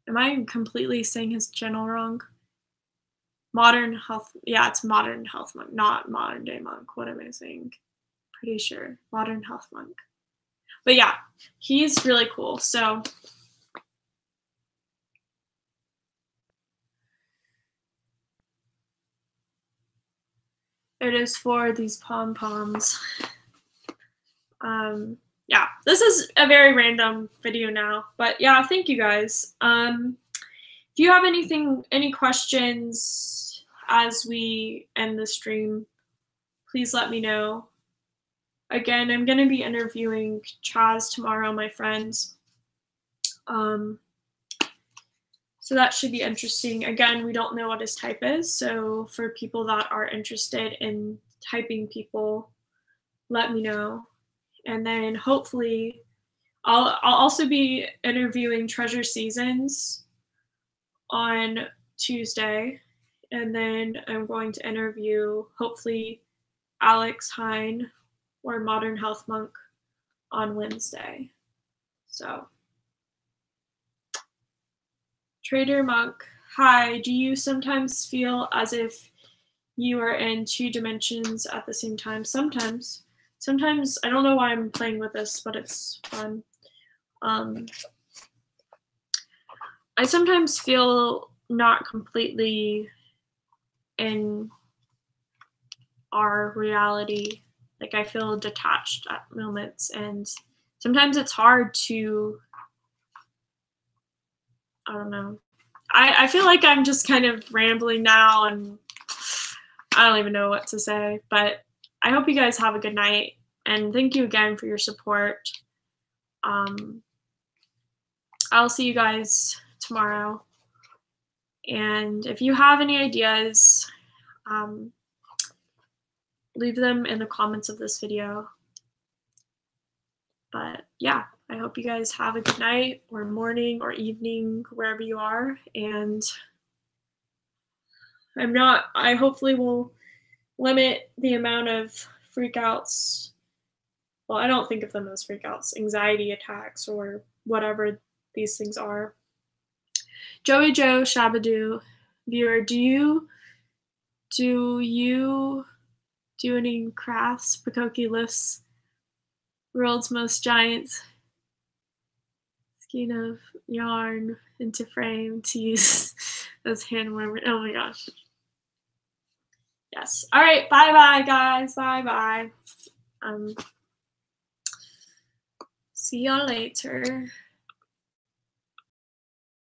Speaker 1: Am I completely saying his channel wrong? Modern Health, yeah, it's Modern Health Monk, not Modern Day Monk. What am I saying? Pretty sure. Modern Health Monk. But yeah, he's really cool. So it is for these pom-poms. Yeah, this is a very random video now, but yeah, thank you guys. If you have any questions as we end the stream, please let me know. Again, I'm going to be interviewing Chaz tomorrow, my friends. So that should be interesting. Again, we don't know what his type is, so for people that are interested in typing people, let me know. And then hopefully I'll also be interviewing Treasure Seasons on Tuesday, and then I'm going to interview hopefully Alex Hine or Modern Health Monk on Wednesday. So Trader Monk, hi, do you sometimes feel as if you are in 2 dimensions at the same time? Sometimes I don't know why I'm playing with this, but it's fun. I sometimes feel not completely in our reality. Like I feel detached at moments, and sometimes it's hard to, I don't know. I feel like I'm just kind of rambling now and I don't even know what to say, but I hope you guys have a good night, and thank you again for your support. I'll see you guys tomorrow, and if you have any ideas, leave them in the comments of this video. But yeah, I hope you guys have a good night or morning or evening, wherever you are, and I hopefully will limit the amount of freakouts. Well, I don't think of them as freakouts, anxiety attacks or whatever these things are. Joey Joe Shabadoo, viewer, do you do any crafts, pucokie lifts, world's most giant skein of yarn into frame to use as hand warmer? Oh my gosh. Yes. All right. Bye-bye, guys. Bye-bye. See y'all later.